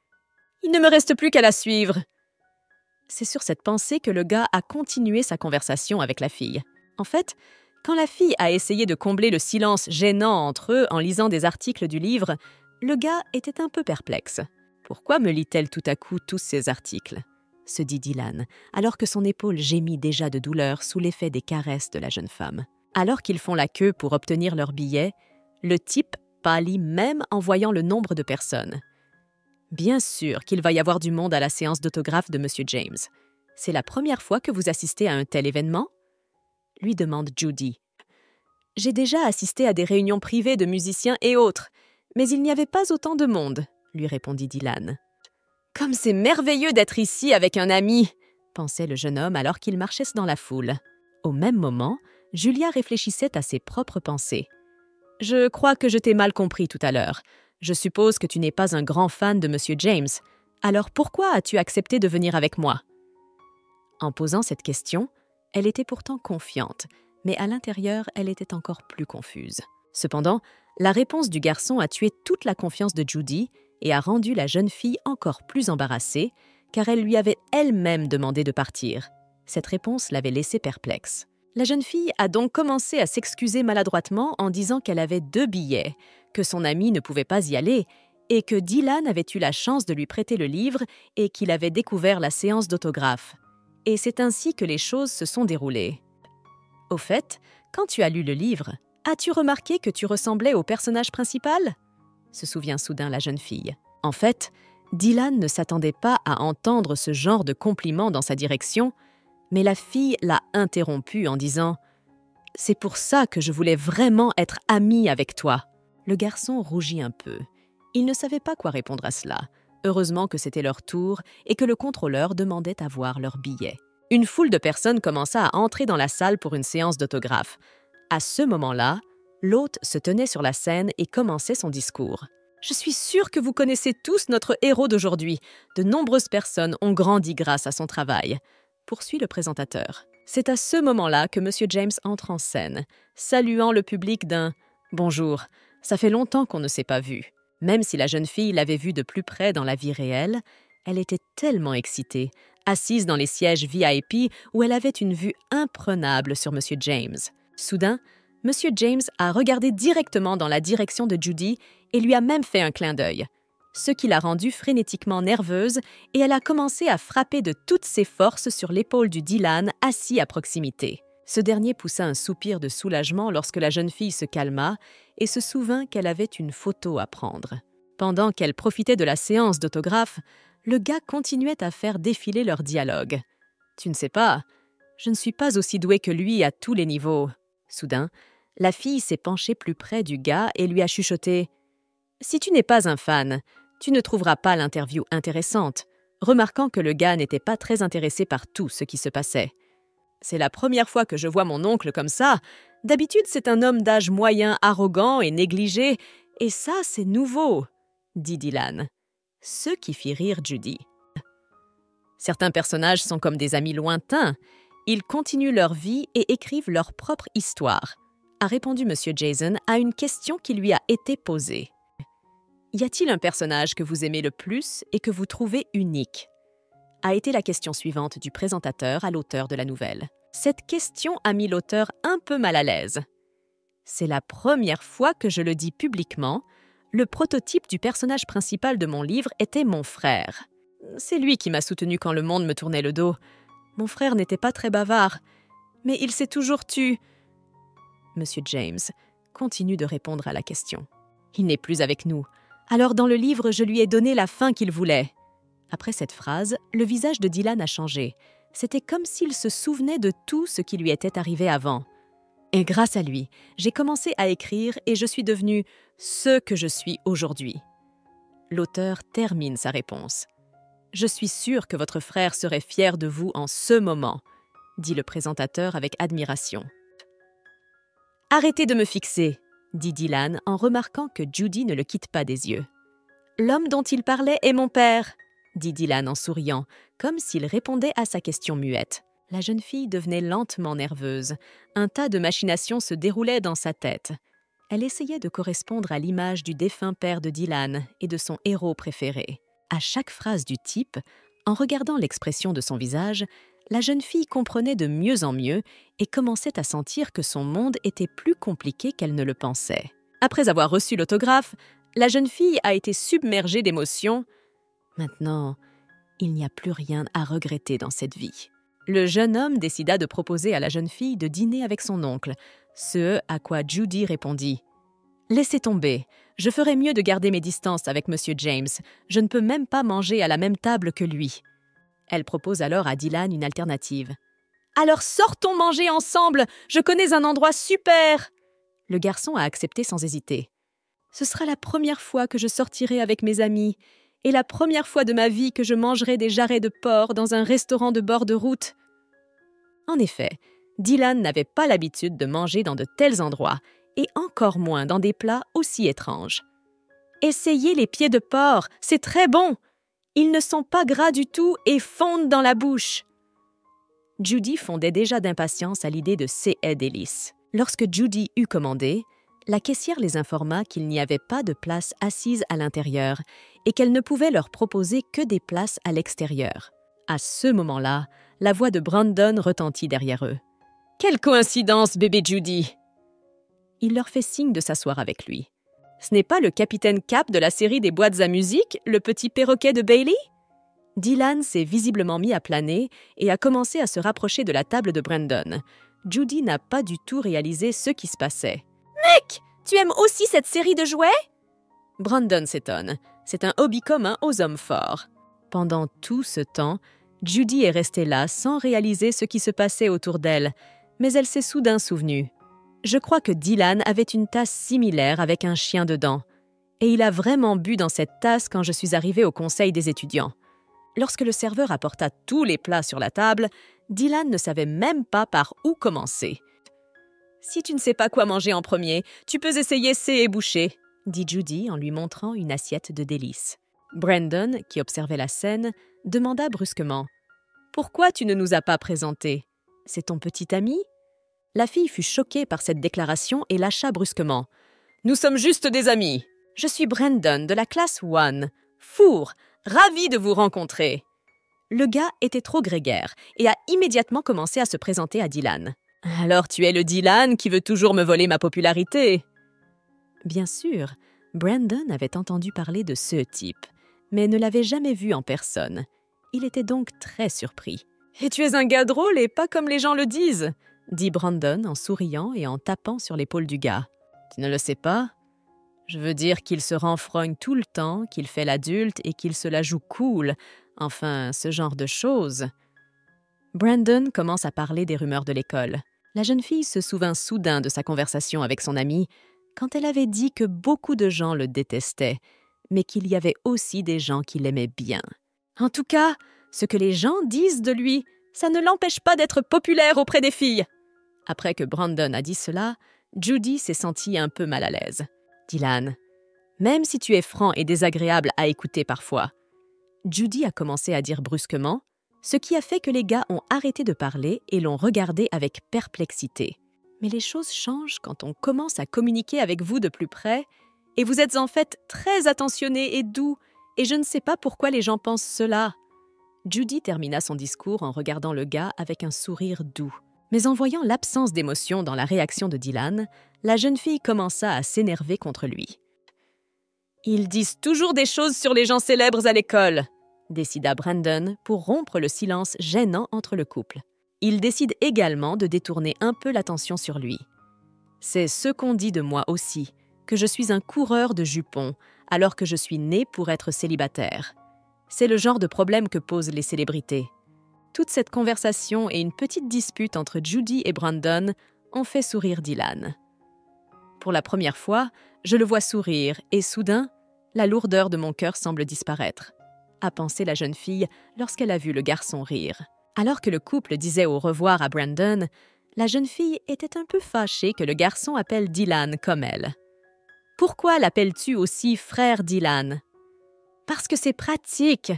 « Il ne me reste plus qu'à la suivre. » C'est sur cette pensée que le gars a continué sa conversation avec la fille. En fait, quand la fille a essayé de combler le silence gênant entre eux en lisant des articles du livre, le gars était un peu perplexe. Pourquoi me lit-elle tout à coup tous ces articles ? se dit Dylan, alors que son épaule gémit déjà de douleur sous l'effet des caresses de la jeune femme. Alors qu'ils font la queue pour obtenir leur billet, le type pâlit même en voyant le nombre de personnes. Bien sûr qu'il va y avoir du monde à la séance d'autographe de M. James. C'est la première fois que vous assistez à un tel événement? Lui demande Judy. J'ai déjà assisté à des réunions privées de musiciens et autres, mais il n'y avait pas autant de monde, lui répondit Dylan. Comme c'est merveilleux d'être ici avec un ami, pensait le jeune homme alors qu'il marchait dans la foule. Au même moment, Julia réfléchissait à ses propres pensées. Je crois que je t'ai mal compris tout à l'heure. Je suppose que tu n'es pas un grand fan de M. James. Alors pourquoi as-tu accepté de venir avec moi? En posant cette question, elle était pourtant confiante, mais à l'intérieur, elle était encore plus confuse. Cependant, la réponse du garçon a tué toute la confiance de Judy et a rendu la jeune fille encore plus embarrassée, car elle lui avait elle-même demandé de partir. Cette réponse l'avait laissée perplexe. La jeune fille a donc commencé à s'excuser maladroitement en disant qu'elle avait 2 billets, que son ami ne pouvait pas y aller et que Dylan avait eu la chance de lui prêter le livre et qu'il avait découvert la séance d'autographe. Et c'est ainsi que les choses se sont déroulées. Au fait, quand tu as lu le livre, as-tu remarqué que tu ressemblais au personnage principal? Se souvient soudain la jeune fille. En fait, Dylan ne s'attendait pas à entendre ce genre de compliment dans sa direction, mais la fille l'a interrompu en disant « C'est pour ça que je voulais vraiment être amie avec toi. » Le garçon rougit un peu. Il ne savait pas quoi répondre à cela. Heureusement que c'était leur tour et que le contrôleur demandait à voir leur billet. Une foule de personnes commença à entrer dans la salle pour une séance d'autographe. À ce moment-là, l'hôte se tenait sur la scène et commençait son discours. « Je suis sûre que vous connaissez tous notre héros d'aujourd'hui. De nombreuses personnes ont grandi grâce à son travail. » Poursuit le présentateur. C'est à ce moment-là que M. James entre en scène, saluant le public d'un « Bonjour, ça fait longtemps qu'on ne s'est pas vu ». Même si la jeune fille l'avait vu de plus près dans la vie réelle, elle était tellement excitée, assise dans les sièges VIP où elle avait une vue imprenable sur M. James. Soudain, M. James a regardé directement dans la direction de Judy et lui a même fait un clin d'œil, ce qui l'a rendue frénétiquement nerveuse et elle a commencé à frapper de toutes ses forces sur l'épaule du Dylan assis à proximité. Ce dernier poussa un soupir de soulagement lorsque la jeune fille se calma et se souvint qu'elle avait une photo à prendre. Pendant qu'elle profitait de la séance d'autographe, le gars continuait à faire défiler leur dialogue. « Tu ne sais pas, je ne suis pas aussi douée que lui à tous les niveaux. » Soudain, la fille s'est penchée plus près du gars et lui a chuchoté « Si tu n'es pas un fan, tu ne trouveras pas l'interview intéressante », remarquant que le gars n'était pas très intéressé par tout ce qui se passait. « C'est la première fois que je vois mon oncle comme ça. D'habitude, c'est un homme d'âge moyen, arrogant et négligé, et ça, c'est nouveau, » dit Dylan, ce qui fit rire Judy. Certains personnages sont comme des amis lointains. Ils continuent leur vie et écrivent leur propre histoire, a répondu M. Jason à une question qui lui a été posée. Y a-t-il un personnage que vous aimez le plus et que vous trouvez unique? A été la question suivante du présentateur à l'auteur de la nouvelle. Cette question a mis l'auteur un peu mal à l'aise. C'est la première fois que je le dis publiquement, le prototype du personnage principal de mon livre était mon frère. C'est lui qui m'a soutenu quand le monde me tournait le dos. Mon frère n'était pas très bavard, mais il s'est toujours tu. Monsieur James continue de répondre à la question. Il n'est plus avec nous. Alors dans le livre, je lui ai donné la fin qu'il voulait. Après cette phrase, le visage de Dylan a changé. C'était comme s'il se souvenait de tout ce qui lui était arrivé avant. Et grâce à lui, j'ai commencé à écrire et je suis devenue ce que je suis aujourd'hui. L'auteur termine sa réponse. « Je suis sûre que votre frère serait fier de vous en ce moment, » dit le présentateur avec admiration. « Arrêtez de me fixer, » dit Dylan en remarquant que Judy ne le quitte pas des yeux. « L'homme dont il parlait est mon père, » dit Dylan en souriant, comme s'il répondait à sa question muette. La jeune fille devenait lentement nerveuse. Un tas de machinations se déroulaient dans sa tête. Elle essayait de correspondre à l'image du défunt père de Dylan et de son héros préféré. À chaque phrase du type, en regardant l'expression de son visage, la jeune fille comprenait de mieux en mieux et commençait à sentir que son monde était plus compliqué qu'elle ne le pensait. Après avoir reçu l'autographe, la jeune fille a été submergée d'émotions. Maintenant, Il n'y a plus rien à regretter dans cette vie. Le jeune homme décida de proposer à la jeune fille de dîner avec son oncle, ce à quoi Judy répondit « Laissez tomber, je ferais mieux de garder mes distances avec Monsieur James, je ne peux même pas manger à la même table que lui. » Elle propose alors à Dylan une alternative. « Alors sortons manger ensemble, je connais un endroit super !» Le garçon a accepté sans hésiter. « Ce sera la première fois que je sortirai avec mes amis, et la première fois de ma vie que je mangerai des jarrets de porc dans un restaurant de bord de route. » En effet, Dylan n'avait pas l'habitude de manger dans de tels endroits, et encore moins dans des plats aussi étranges. « Essayez les pieds de porc, c'est très bon! Ils ne sont pas gras du tout et fondent dans la bouche. » Judy fondait déjà d'impatience à l'idée de ces haies délices. Lorsque Judy eut commandé, la caissière les informa qu'il n'y avait pas de place assise à l'intérieur et qu'elle ne pouvait leur proposer que des places à l'extérieur. À ce moment-là, la voix de Brandon retentit derrière eux. « Quelle coïncidence, bébé Judy !» Il leur fait signe de s'asseoir avec lui. « Ce n'est pas le capitaine Cap de la série des boîtes à musique, le petit perroquet de Bailey ?» Dylan s'est visiblement mis à planer et a commencé à se rapprocher de la table de Brandon. Judy n'a pas du tout réalisé ce qui se passait. « Mec, tu aimes aussi cette série de jouets ?» Brandon s'étonne. C'est un hobby commun aux hommes forts. Pendant tout ce temps, Judy est restée là sans réaliser ce qui se passait autour d'elle, mais elle s'est soudain souvenue. Je crois que Dylan avait une tasse similaire avec un chien dedans, et il a vraiment bu dans cette tasse quand je suis arrivée au conseil des étudiants. Lorsque le serveur apporta tous les plats sur la table, Dylan ne savait même pas par où commencer. « Si tu ne sais pas quoi manger en premier, tu peux essayer C et boucher, » dit Judy en lui montrant une assiette de délices. Brandon, qui observait la scène, demanda brusquement « Pourquoi tu ne nous as pas présentés? C'est ton petit ami ?» La fille fut choquée par cette déclaration et lâcha brusquement « Nous sommes juste des amis. Je suis Brandon de la classe 1. Four, ravi de vous rencontrer. » Le gars était trop grégaire et a immédiatement commencé à se présenter à Dylan. « Alors tu es le Dylan qui veut toujours me voler ma popularité ?» Bien sûr, Brandon avait entendu parler de ce type, mais ne l'avait jamais vu en personne. Il était donc très surpris. « Et tu es un gars drôle et pas comme les gens le disent !» dit Brandon en souriant et en tapant sur l'épaule du gars. « Tu ne le sais pas? Je veux dire qu'il se renfrogne tout le temps, qu'il fait l'adulte et qu'il se la joue cool. Enfin, ce genre de choses. » Brandon commence à parler des rumeurs de l'école. La jeune fille se souvint soudain de sa conversation avec son amie quand elle avait dit que beaucoup de gens le détestaient, mais qu'il y avait aussi des gens qui l'aimaient bien. En tout cas, ce que les gens disent de lui, ça ne l'empêche pas d'être populaire auprès des filles. Après que Brandon a dit cela, Judy s'est sentie un peu mal à l'aise. Dylan, même si tu es franc et désagréable à écouter parfois, Judy a commencé à dire brusquement, ce qui a fait que les gars ont arrêté de parler et l'ont regardé avec perplexité. Mais les choses changent quand on commence à communiquer avec vous de plus près, et vous êtes en fait très attentionné et doux, et je ne sais pas pourquoi les gens pensent cela. Judy termina son discours en regardant le gars avec un sourire doux. Mais en voyant l'absence d'émotion dans la réaction de Dylan, la jeune fille commença à s'énerver contre lui. « Ils disent toujours des choses sur les gens célèbres à l'école !» décida Brandon pour rompre le silence gênant entre le couple. Il décide également de détourner un peu l'attention sur lui. « C'est ce qu'on dit de moi aussi, que je suis un coureur de jupons, alors que je suis né pour être célibataire. C'est le genre de problème que posent les célébrités. » Toute cette conversation et une petite dispute entre Judy et Brandon ont fait sourire Dylan. Pour la première fois, je le vois sourire et soudain, la lourdeur de mon cœur semble disparaître, a pensé la jeune fille lorsqu'elle a vu le garçon rire. Alors que le couple disait au revoir à Brandon, la jeune fille était un peu fâchée que le garçon appelle Dylan comme elle. « Pourquoi l'appelles-tu aussi frère Dylan? »« Parce que c'est pratique !»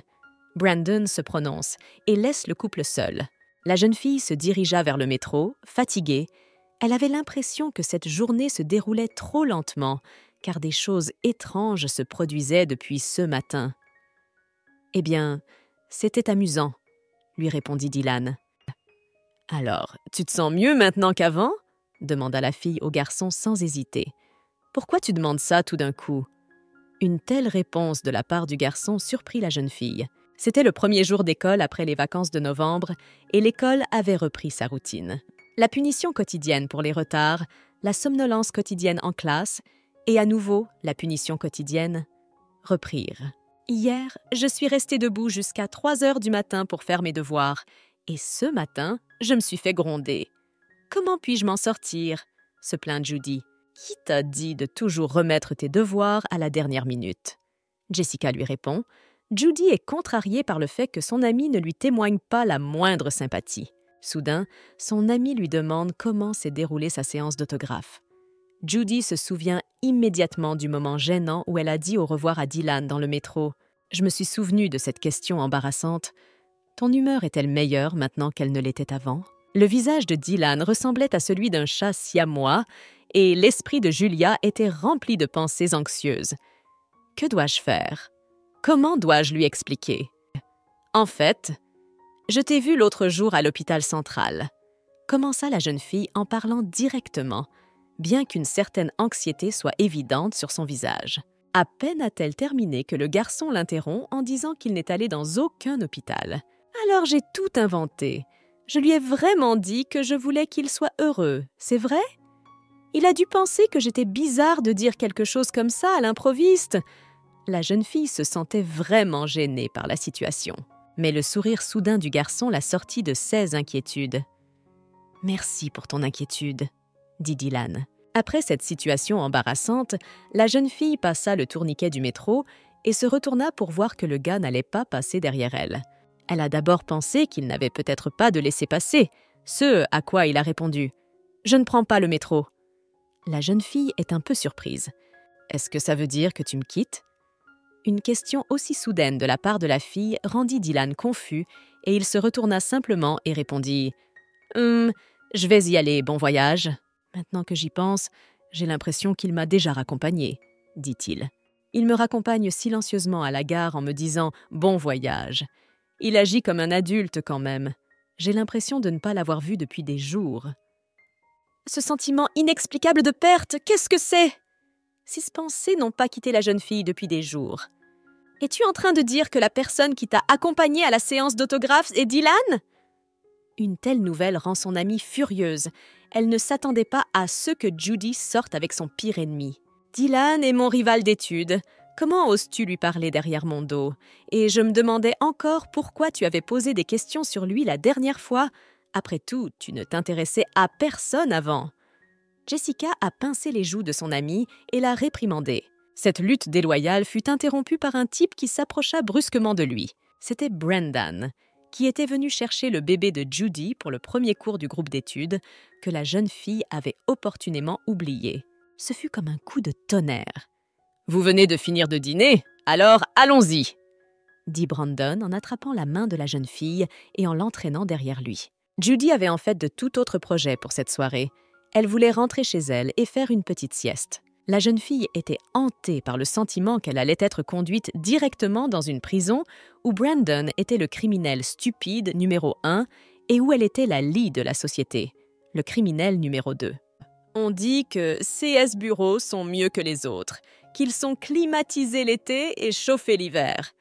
Brandon se prononce et laisse le couple seul. La jeune fille se dirigea vers le métro, fatiguée. Elle avait l'impression que cette journée se déroulait trop lentement, car des choses étranges se produisaient depuis ce matin. « Eh bien, c'était amusant, » lui répondit Dylan. « Alors, tu te sens mieux maintenant qu'avant ?» demanda la fille au garçon sans hésiter. « Pourquoi tu demandes ça tout d'un coup ?» Une telle réponse de la part du garçon surprit la jeune fille. C'était le premier jour d'école après les vacances de novembre et l'école avait repris sa routine. La punition quotidienne pour les retards, la somnolence quotidienne en classe et à nouveau la punition quotidienne reprirent. Hier, je suis restée debout jusqu'à 3 heures du matin pour faire mes devoirs et ce matin, je me suis fait gronder. Comment puis-je m'en sortir? Se plaint Judy. Qui t'a dit de toujours remettre tes devoirs à la dernière minute? Jessica lui répond. Judy est contrariée par le fait que son amie ne lui témoigne pas la moindre sympathie. Soudain, son amie lui demande comment s'est déroulée sa séance d'autographe. Judy se souvient immédiatement du moment gênant où elle a dit au revoir à Dylan dans le métro. Je me suis souvenue de cette question embarrassante. Ton humeur est-elle meilleure maintenant qu'elle ne l'était avant? Le visage de Dylan ressemblait à celui d'un chat siamois et l'esprit de Julia était rempli de pensées anxieuses. Que dois-je faire? Comment dois-je lui expliquer? En fait, je t'ai vu l'autre jour à l'hôpital central, commença la jeune fille en parlant directement, bien qu'une certaine anxiété soit évidente sur son visage. À peine a-t-elle terminé que le garçon l'interrompt en disant qu'il n'est allé dans aucun hôpital. Alors j'ai tout inventé. Je lui ai vraiment dit que je voulais qu'il soit heureux, c'est vrai? Il a dû penser que j'étais bizarre de dire quelque chose comme ça à l'improviste. La jeune fille se sentait vraiment gênée par la situation. Mais le sourire soudain du garçon la sortit de ses inquiétudes. « Merci pour ton inquiétude, » dit Dylan. Après cette situation embarrassante, la jeune fille passa le tourniquet du métro et se retourna pour voir que le gars n'allait pas passer derrière elle. Elle a d'abord pensé qu'il n'avait peut-être pas de laisser-passer, ce à quoi il a répondu « Je ne prends pas le métro ». La jeune fille est un peu surprise. « Est-ce que ça veut dire que tu me quittes ?» Une question aussi soudaine de la part de la fille rendit Dylan confus et il se retourna simplement et répondit « Je vais y aller, bon voyage. » Maintenant que j'y pense, j'ai l'impression qu'il m'a déjà raccompagné, dit-il. Il me raccompagne silencieusement à la gare en me disant « bon voyage ». Il agit comme un adulte quand même. J'ai l'impression de ne pas l'avoir vu depuis des jours. Ce sentiment inexplicable de perte, qu'est-ce que c'est? Ces pensées n'ont pas quitté la jeune fille depuis des jours. Es-tu en train de dire que la personne qui t'a accompagnée à la séance d'autographe est Dylan? Une telle nouvelle rend son amie furieuse. Elle ne s'attendait pas à ce que Judy sorte avec son pire ennemi. Dylan est mon rival d'études. Comment oses-tu lui parler derrière mon dos? Et je me demandais encore pourquoi tu avais posé des questions sur lui la dernière fois. Après tout, tu ne t'intéressais à personne avant. Jessica a pincé les joues de son amie et l'a réprimandée. Cette lutte déloyale fut interrompue par un type qui s'approcha brusquement de lui. C'était Brendan, qui était venu chercher le bébé de Judy pour le premier cours du groupe d'études que la jeune fille avait opportunément oublié. Ce fut comme un coup de tonnerre. « Vous venez de finir de dîner, alors allons-y !» dit Brandon en attrapant la main de la jeune fille et en l'entraînant derrière lui. Judy avait en fait de tout autre projet pour cette soirée. Elle voulait rentrer chez elle et faire une petite sieste. La jeune fille était hantée par le sentiment qu'elle allait être conduite directement dans une prison où Brandon était le criminel stupide numéro 1 et où elle était la lie de la société, le criminel numéro 2. On dit que CS Bureaux sont mieux que les autres, qu'ils sont climatisés l'été et chauffés l'hiver,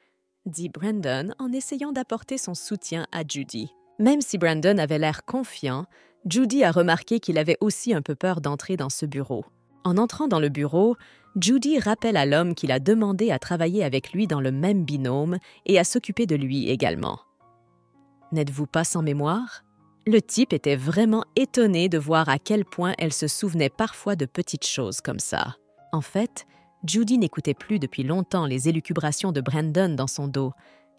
dit Brandon en essayant d'apporter son soutien à Judy. Même si Brandon avait l'air confiant, Judy a remarqué qu'il avait aussi un peu peur d'entrer dans ce bureau. En entrant dans le bureau, Judy rappelle à l'homme qu'il a demandé à travailler avec lui dans le même binôme et à s'occuper de lui également. « N'êtes-vous pas sans mémoire ?» Le type était vraiment étonné de voir à quel point elle se souvenait parfois de petites choses comme ça. En fait, Judy n'écoutait plus depuis longtemps les élucubrations de Brandon dans son dos,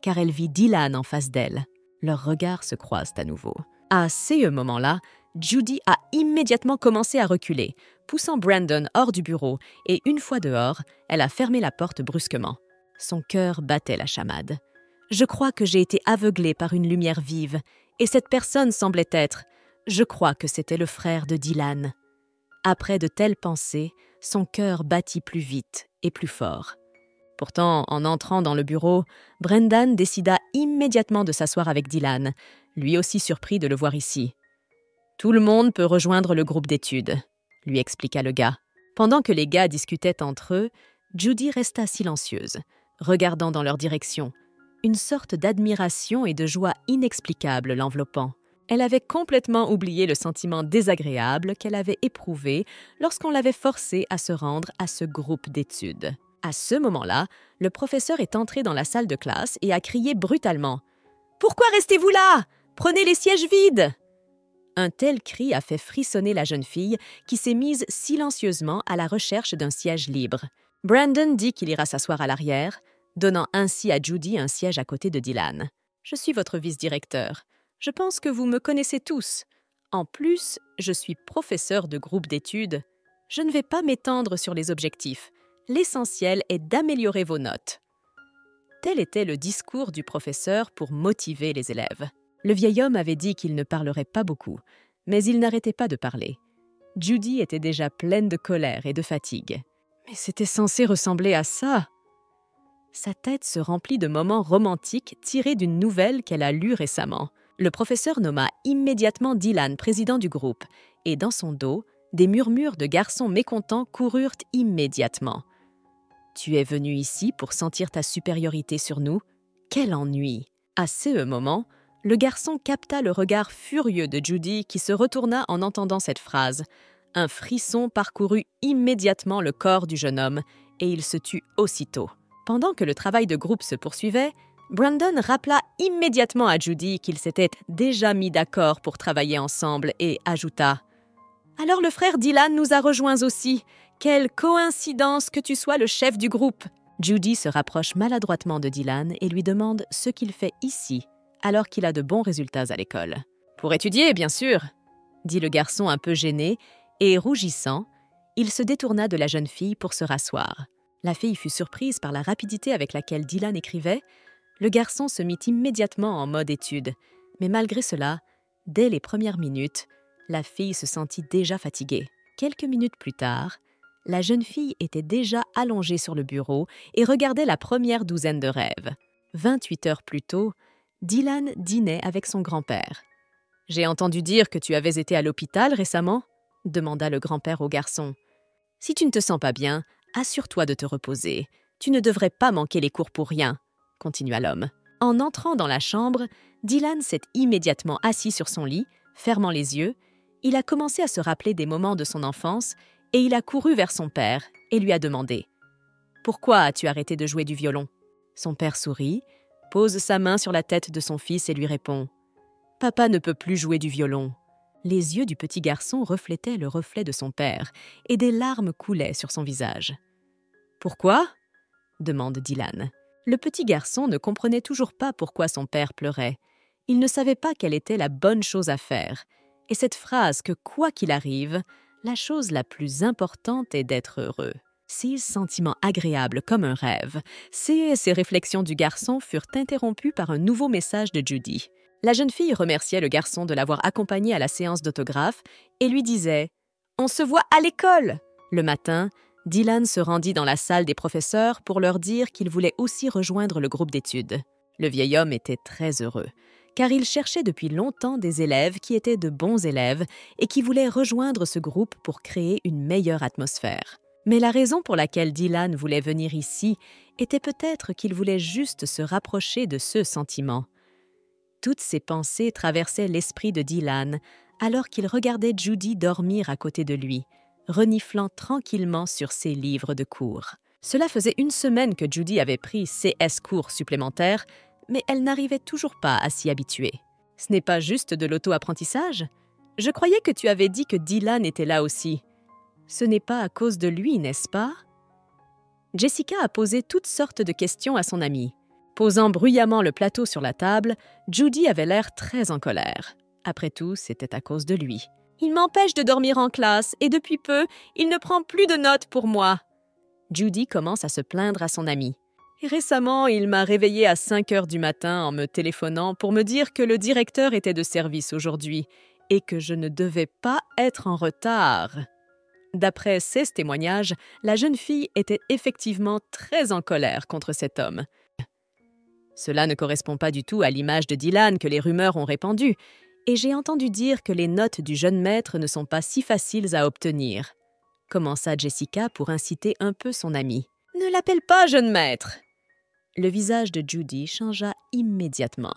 car elle vit Dylan en face d'elle. Leurs regards se croisent à nouveau. À ce moment-là, Judy a immédiatement commencé à reculer, poussant Brandon hors du bureau, et une fois dehors, elle a fermé la porte brusquement. Son cœur battait la chamade. « Je crois que j'ai été aveuglée par une lumière vive, et cette personne semblait être... Je crois que c'était le frère de Dylan. » Après de telles pensées, son cœur battit plus vite et plus fort. Pourtant, en entrant dans le bureau, Brendan décida immédiatement de s'asseoir avec Dylan, lui aussi surpris de le voir ici. « Tout le monde peut rejoindre le groupe d'études », lui expliqua le gars. Pendant que les gars discutaient entre eux, Judy resta silencieuse, regardant dans leur direction. une sorte d'admiration et de joie inexplicable l'enveloppant. Elle avait complètement oublié le sentiment désagréable qu'elle avait éprouvé lorsqu'on l'avait forcée à se rendre à ce groupe d'études. À ce moment-là, le professeur est entré dans la salle de classe et a crié brutalement « Pourquoi restez-vous là? Prenez les sièges vides !» Un tel cri a fait frissonner la jeune fille qui s'est mise silencieusement à la recherche d'un siège libre. Brandon dit qu'il ira s'asseoir à l'arrière, donnant ainsi à Judy un siège à côté de Dylan. « Je suis votre vice-directeur. Je pense que vous me connaissez tous. En plus, je suis professeur de groupe d'études. Je ne vais pas m'étendre sur les objectifs. L'essentiel est d'améliorer vos notes. » Tel était le discours du professeur pour motiver les élèves. Le vieil homme avait dit qu'il ne parlerait pas beaucoup, mais il n'arrêtait pas de parler. Judy était déjà pleine de colère et de fatigue. Mais c'était censé ressembler à ça. Sa tête se remplit de moments romantiques tirés d'une nouvelle qu'elle a lue récemment. Le professeur nomma immédiatement Dylan président du groupe, et dans son dos, des murmures de garçons mécontents coururent immédiatement. « Tu es venu ici pour sentir ta supériorité sur nous? Quel ennui !» À ce moment, le garçon capta le regard furieux de Judy qui se retourna en entendant cette phrase. Un frisson parcourut immédiatement le corps du jeune homme et il se tut aussitôt. Pendant que le travail de groupe se poursuivait, Brandon rappela immédiatement à Judy qu'ils s'étaient déjà mis d'accord pour travailler ensemble et ajouta « Alors le frère Dylan nous a rejoints aussi. Quelle coïncidence que tu sois le chef du groupe !» Judy se rapproche maladroitement de Dylan et lui demande ce qu'il fait ici, alors qu'il a de bons résultats à l'école. « Pour étudier, bien sûr !» dit le garçon un peu gêné, et rougissant, il se détourna de la jeune fille pour se rasseoir. La fille fut surprise par la rapidité avec laquelle Dylan écrivait. Le garçon se mit immédiatement en mode étude, mais malgré cela, dès les premières minutes, la fille se sentit déjà fatiguée. Quelques minutes plus tard, la jeune fille était déjà allongée sur le bureau et regardait la première douzaine de rêves. 28 heures plus tôt, Dylan dînait avec son grand-père. « J'ai entendu dire que tu avais été à l'hôpital récemment ?» demanda le grand-père au garçon. « Si tu ne te sens pas bien, assure-toi de te reposer. Tu ne devrais pas manquer les cours pour rien, » continua l'homme. En entrant dans la chambre, Dylan s'est immédiatement assis sur son lit, fermant les yeux. Il a commencé à se rappeler des moments de son enfance et il a couru vers son père et lui a demandé « Pourquoi as-tu arrêté de jouer du violon ?» Son père sourit, pose sa main sur la tête de son fils et lui répond « Papa ne peut plus jouer du violon. » Les yeux du petit garçon reflétaient le reflet de son père et des larmes coulaient sur son visage. « Pourquoi ?» demande Dylan. Le petit garçon ne comprenait toujours pas pourquoi son père pleurait. Il ne savait pas quelle était la bonne chose à faire. Et cette phrase que quoi qu'il arrive, la chose la plus importante est d'être heureux. Ces sentiments agréables comme un rêve, ces réflexions du garçon furent interrompues par un nouveau message de Judy. La jeune fille remerciait le garçon de l'avoir accompagnée à la séance d'autographe et lui disait « On se voit à l'école !» Le matin, Dylan se rendit dans la salle des professeurs pour leur dire qu'il voulait aussi rejoindre le groupe d'études. Le vieil homme était très heureux, car il cherchait depuis longtemps des élèves qui étaient de bons élèves et qui voulaient rejoindre ce groupe pour créer une meilleure atmosphère. Mais la raison pour laquelle Dylan voulait venir ici était peut-être qu'il voulait juste se rapprocher de ce sentiment. Toutes ces pensées traversaient l'esprit de Dylan alors qu'il regardait Judy dormir à côté de lui, reniflant tranquillement sur ses livres de cours. Cela faisait 1 semaine que Judy avait pris CS cours supplémentaires, mais elle n'arrivait toujours pas à s'y habituer. « Ce n'est pas juste de l'auto-apprentissage? Je croyais que tu avais dit que Dylan était là aussi. Ce n'est pas à cause de lui, n'est-ce pas ?» Jessica a posé toutes sortes de questions à son amie. Posant bruyamment le plateau sur la table, Judy avait l'air très en colère. Après tout, c'était à cause de lui. « Il m'empêche de dormir en classe et depuis peu, il ne prend plus de notes pour moi. » Judy commence à se plaindre à son amie. « Récemment, il m'a réveillée à 5 heures du matin en me téléphonant pour me dire que le directeur était de service aujourd'hui et que je ne devais pas être en retard. » D'après ces témoignages, la jeune fille était effectivement très en colère contre cet homme. Cela ne correspond pas du tout à l'image de Dylan que les rumeurs ont répandue, et j'ai entendu dire que les notes du jeune maître ne sont pas si faciles à obtenir, commença Jessica pour inciter un peu son amie. « Ne l'appelle pas jeune maître !» Le visage de Judy changea immédiatement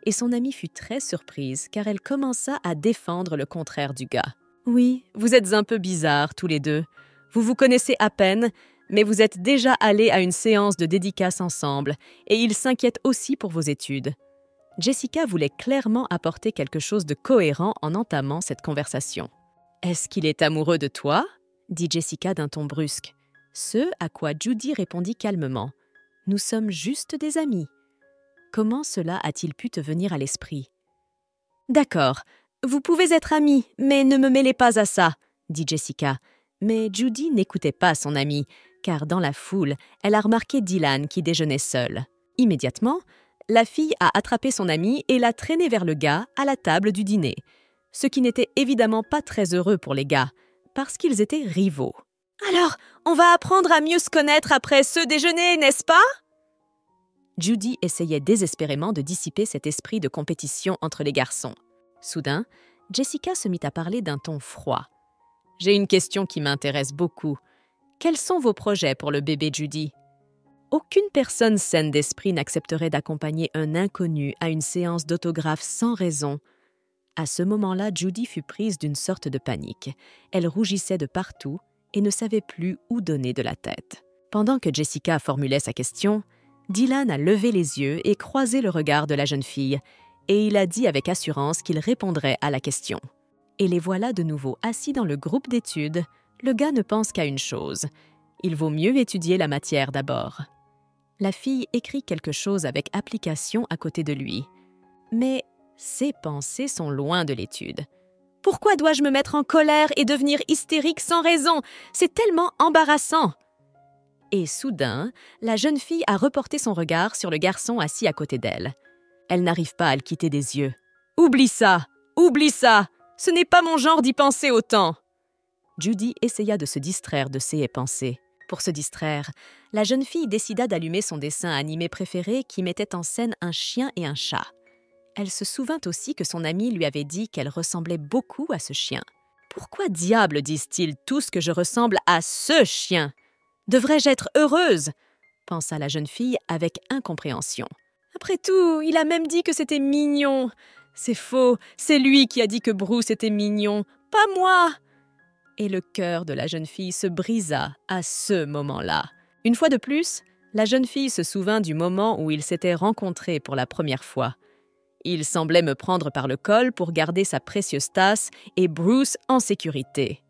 et son amie fut très surprise car elle commença à défendre le contraire du gars. « Oui, vous êtes un peu bizarres tous les deux. Vous vous connaissez à peine, mais vous êtes déjà allés à une séance de dédicace ensemble et il s'inquiète aussi pour vos études. » Jessica voulait clairement apporter quelque chose de cohérent en entamant cette conversation. « Est-ce qu'il est amoureux de toi ?» dit Jessica d'un ton brusque. Ce à quoi Judy répondit calmement. « Nous sommes juste des amis. » Comment cela a-t-il pu te venir à l'esprit? « D'accord, vous pouvez être amis, mais ne me mêlez pas à ça, » dit Jessica. Mais Judy n'écoutait pas son amie, car dans la foule, elle a remarqué Dylan qui déjeunait seul. Immédiatement, la fille a attrapé son amie et l'a traînée vers le gars à la table du dîner, ce qui n'était évidemment pas très heureux pour les gars, parce qu'ils étaient rivaux. « Alors, on va apprendre à mieux se connaître après ce déjeuner, n'est-ce pas ?» Judy essayait désespérément de dissiper cet esprit de compétition entre les garçons. Soudain, Jessica se mit à parler d'un ton froid. « J'ai une question qui m'intéresse beaucoup. Quels sont vos projets pour le bébé Judy ?» Aucune personne saine d'esprit n'accepterait d'accompagner un inconnu à une séance d'autographe sans raison. À ce moment-là, Judy fut prise d'une sorte de panique. Elle rougissait de partout et ne savait plus où donner de la tête. Pendant que Jessica formulait sa question, Dylan a levé les yeux et croisé le regard de la jeune fille, et il a dit avec assurance qu'il répondrait à la question. Et les voilà de nouveau assis dans le groupe d'études. Le gars ne pense qu'à une chose. Il vaut mieux étudier la matière d'abord. La fille écrit quelque chose avec application à côté de lui. Mais ses pensées sont loin de l'étude. « Pourquoi dois-je me mettre en colère et devenir hystérique sans raison? C'est tellement embarrassant !» Et soudain, la jeune fille a reporté son regard sur le garçon assis à côté d'elle. Elle n'arrive pas à le quitter des yeux. « Oublie ça! Oublie ça! Ce n'est pas mon genre d'y penser autant !» Judy essaya de se distraire de ses pensées. Pour se distraire, la jeune fille décida d'allumer son dessin animé préféré qui mettait en scène un chien et un chat. Elle se souvint aussi que son amie lui avait dit qu'elle ressemblait beaucoup à ce chien. « Pourquoi diable disent-ils tous que je ressemble à ce chien? Devrais-je être heureuse ?» pensa la jeune fille avec incompréhension. « Après tout, il a même dit que c'était mignon. C'est faux, c'est lui qui a dit que Bruce était mignon, pas moi !» Et le cœur de la jeune fille se brisa à ce moment-là. Une fois de plus, la jeune fille se souvint du moment où ils s'étaient rencontrés pour la première fois. Il semblait me prendre par le col pour garder sa précieuse tasse et Bruce en sécurité.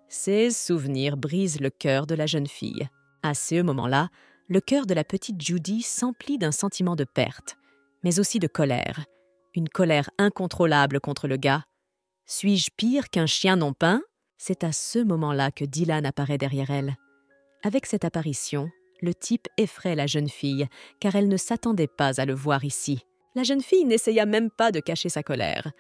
Ces souvenirs brisent le cœur de la jeune fille. À ce moment-là, le cœur de la petite Judy s'emplit d'un sentiment de perte, mais aussi de colère. Une colère incontrôlable contre le gars. Suis-je pire qu'un chien non peint? C'est à ce moment-là que Dylan apparaît derrière elle. Avec cette apparition, le type effraie la jeune fille, car elle ne s'attendait pas à le voir ici. La jeune fille n'essaya même pas de cacher sa colère.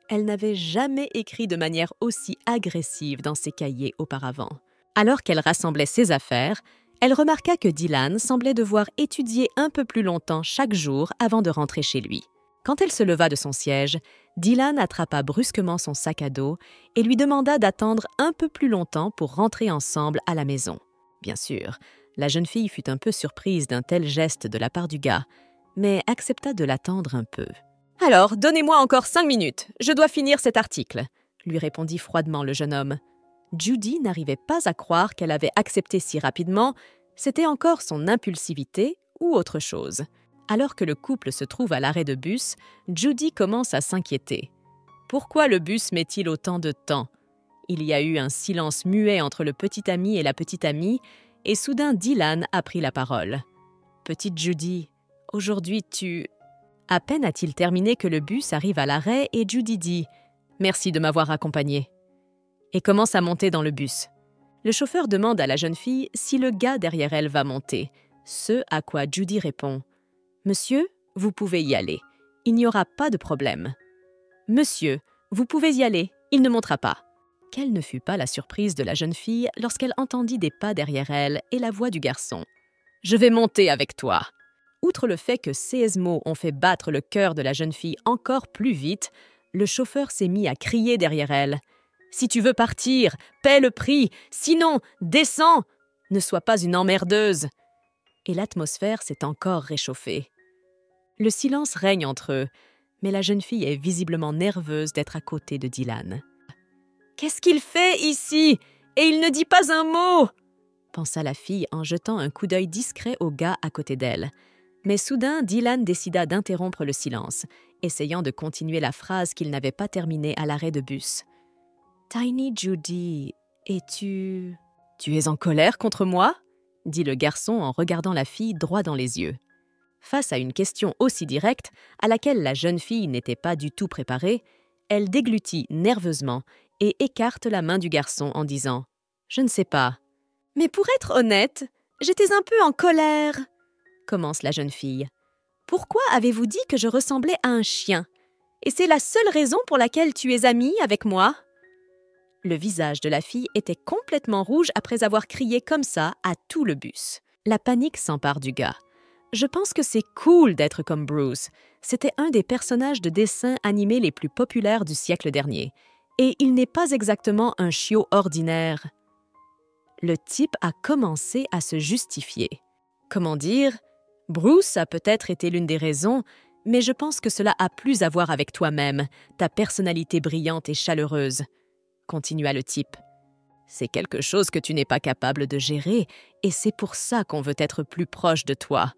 Elle n'avait jamais écrit de manière aussi agressive dans ses cahiers auparavant. Alors qu'elle rassemblait ses affaires, elle remarqua que Dylan semblait devoir étudier un peu plus longtemps chaque jour avant de rentrer chez lui. Quand elle se leva de son siège, Dylan attrapa brusquement son sac à dos et lui demanda d'attendre un peu plus longtemps pour rentrer ensemble à la maison. Bien sûr, la jeune fille fut un peu surprise d'un tel geste de la part du gars, mais accepta de l'attendre un peu. « Alors, donnez-moi encore 5 minutes, je dois finir cet article », lui répondit froidement le jeune homme. Judy n'arrivait pas à croire qu'elle avait accepté si rapidement, c'était encore son impulsivité ou autre chose. Alors que le couple se trouve à l'arrêt de bus, Judy commence à s'inquiéter. Pourquoi le bus met-il autant de temps? Il y a eu un silence muet entre le petit ami et la petite amie, et soudain Dylan a pris la parole. « Petite Judy, aujourd'hui tu… » À peine a-t-il terminé que le bus arrive à l'arrêt et Judy dit « Merci de m'avoir accompagnée » et commence à monter dans le bus. Le chauffeur demande à la jeune fille si le gars derrière elle va monter, ce à quoi Judy répond « Monsieur, vous pouvez y aller, il n'y aura pas de problème. »« Monsieur, vous pouvez y aller, il ne montera pas. » Quelle ne fut pas la surprise de la jeune fille lorsqu'elle entendit des pas derrière elle et la voix du garçon. « Je vais monter avec toi. » Outre le fait que ces mots ont fait battre le cœur de la jeune fille encore plus vite, le chauffeur s'est mis à crier derrière elle. « Si tu veux partir, paie le prix, sinon, descends! Ne sois pas une emmerdeuse !» et l'atmosphère s'est encore réchauffée. Le silence règne entre eux, mais la jeune fille est visiblement nerveuse d'être à côté de Dylan. « Qu'est-ce qu'il fait ici? Et il ne dit pas un mot !» pensa la fille en jetant un coup d'œil discret au gars à côté d'elle. Mais soudain, Dylan décida d'interrompre le silence, essayant de continuer la phrase qu'il n'avait pas terminée à l'arrêt de bus. « Tiny Judy, es-tu... » « Tu es en colère contre moi ?» dit le garçon en regardant la fille droit dans les yeux. Face à une question aussi directe, à laquelle la jeune fille n'était pas du tout préparée, elle déglutit nerveusement et écarte la main du garçon en disant « Je ne sais pas. »« Mais pour être honnête, j'étais un peu en colère. » commence la jeune fille. « Pourquoi avez-vous dit que je ressemblais à un chien? Et c'est la seule raison pour laquelle tu es amie avec moi ?» Le visage de la fille était complètement rouge après avoir crié comme ça à tout le bus. La panique s'empare du gars. « Je pense que c'est cool d'être comme Bruce. C'était un des personnages de dessin animés les plus populaires du siècle dernier. Et il n'est pas exactement un chiot ordinaire. » Le type a commencé à se justifier. Comment dire? Bruce a peut-être été l'une des raisons, mais je pense que cela a plus à voir avec toi-même, ta personnalité brillante et chaleureuse. Continua le type. C'est quelque chose que tu n'es pas capable de gérer, et c'est pour ça qu'on veut être plus proche de toi.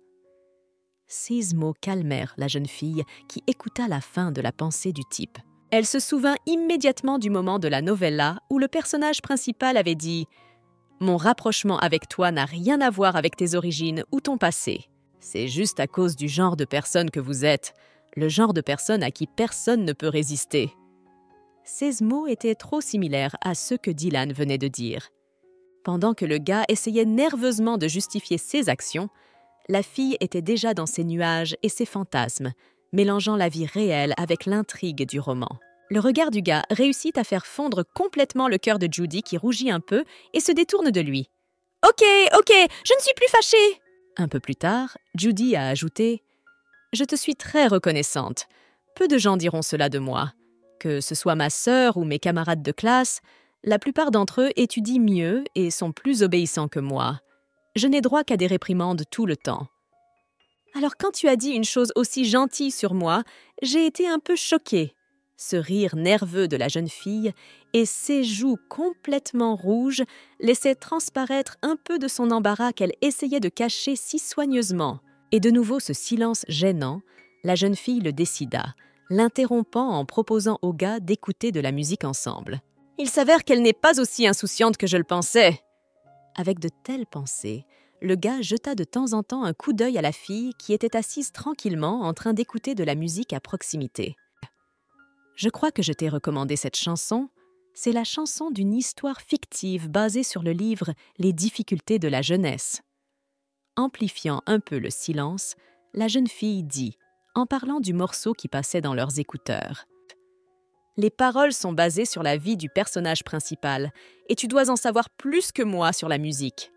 Ces mots calmèrent la jeune fille qui écouta la fin de la pensée du type. Elle se souvint immédiatement du moment de la novella où le personnage principal avait dit « Mon rapprochement avec toi n'a rien à voir avec tes origines ou ton passé. C'est juste à cause du genre de personne que vous êtes, le genre de personne à qui personne ne peut résister. » Ces mots étaient trop similaires à ceux que Dylan venait de dire. Pendant que le gars essayait nerveusement de justifier ses actions, la fille était déjà dans ses nuages et ses fantasmes, mélangeant la vie réelle avec l'intrigue du roman. Le regard du gars réussit à faire fondre complètement le cœur de Judy qui rougit un peu et se détourne de lui. « Ok, je ne suis plus fâchée !» Un peu plus tard, Judy a ajouté « Je te suis très reconnaissante. Peu de gens diront cela de moi. Que ce soit ma sœur ou mes camarades de classe, la plupart d'entre eux étudient mieux et sont plus obéissants que moi. Je n'ai droit qu'à des réprimandes tout le temps. Alors quand tu as dit une chose aussi gentille sur moi, j'ai été un peu choquée. » Ce rire nerveux de la jeune fille et ses joues complètement rouges laissaient transparaître un peu de son embarras qu'elle essayait de cacher si soigneusement. Et de nouveau ce silence gênant, la jeune fille le décida, l'interrompant en proposant au gars d'écouter de la musique ensemble. « Il s'avère qu'elle n'est pas aussi insouciante que je le pensais. » Avec de telles pensées, le gars jeta de temps en temps un coup d'œil à la fille qui était assise tranquillement en train d'écouter de la musique à proximité. « Je crois que je t'ai recommandé cette chanson. C'est la chanson d'une histoire fictive basée sur le livre « Les difficultés de la jeunesse ». Amplifiant un peu le silence, la jeune fille dit, en parlant du morceau qui passait dans leurs écouteurs. « Les paroles sont basées sur la vie du personnage principal, et tu dois en savoir plus que moi sur la musique. »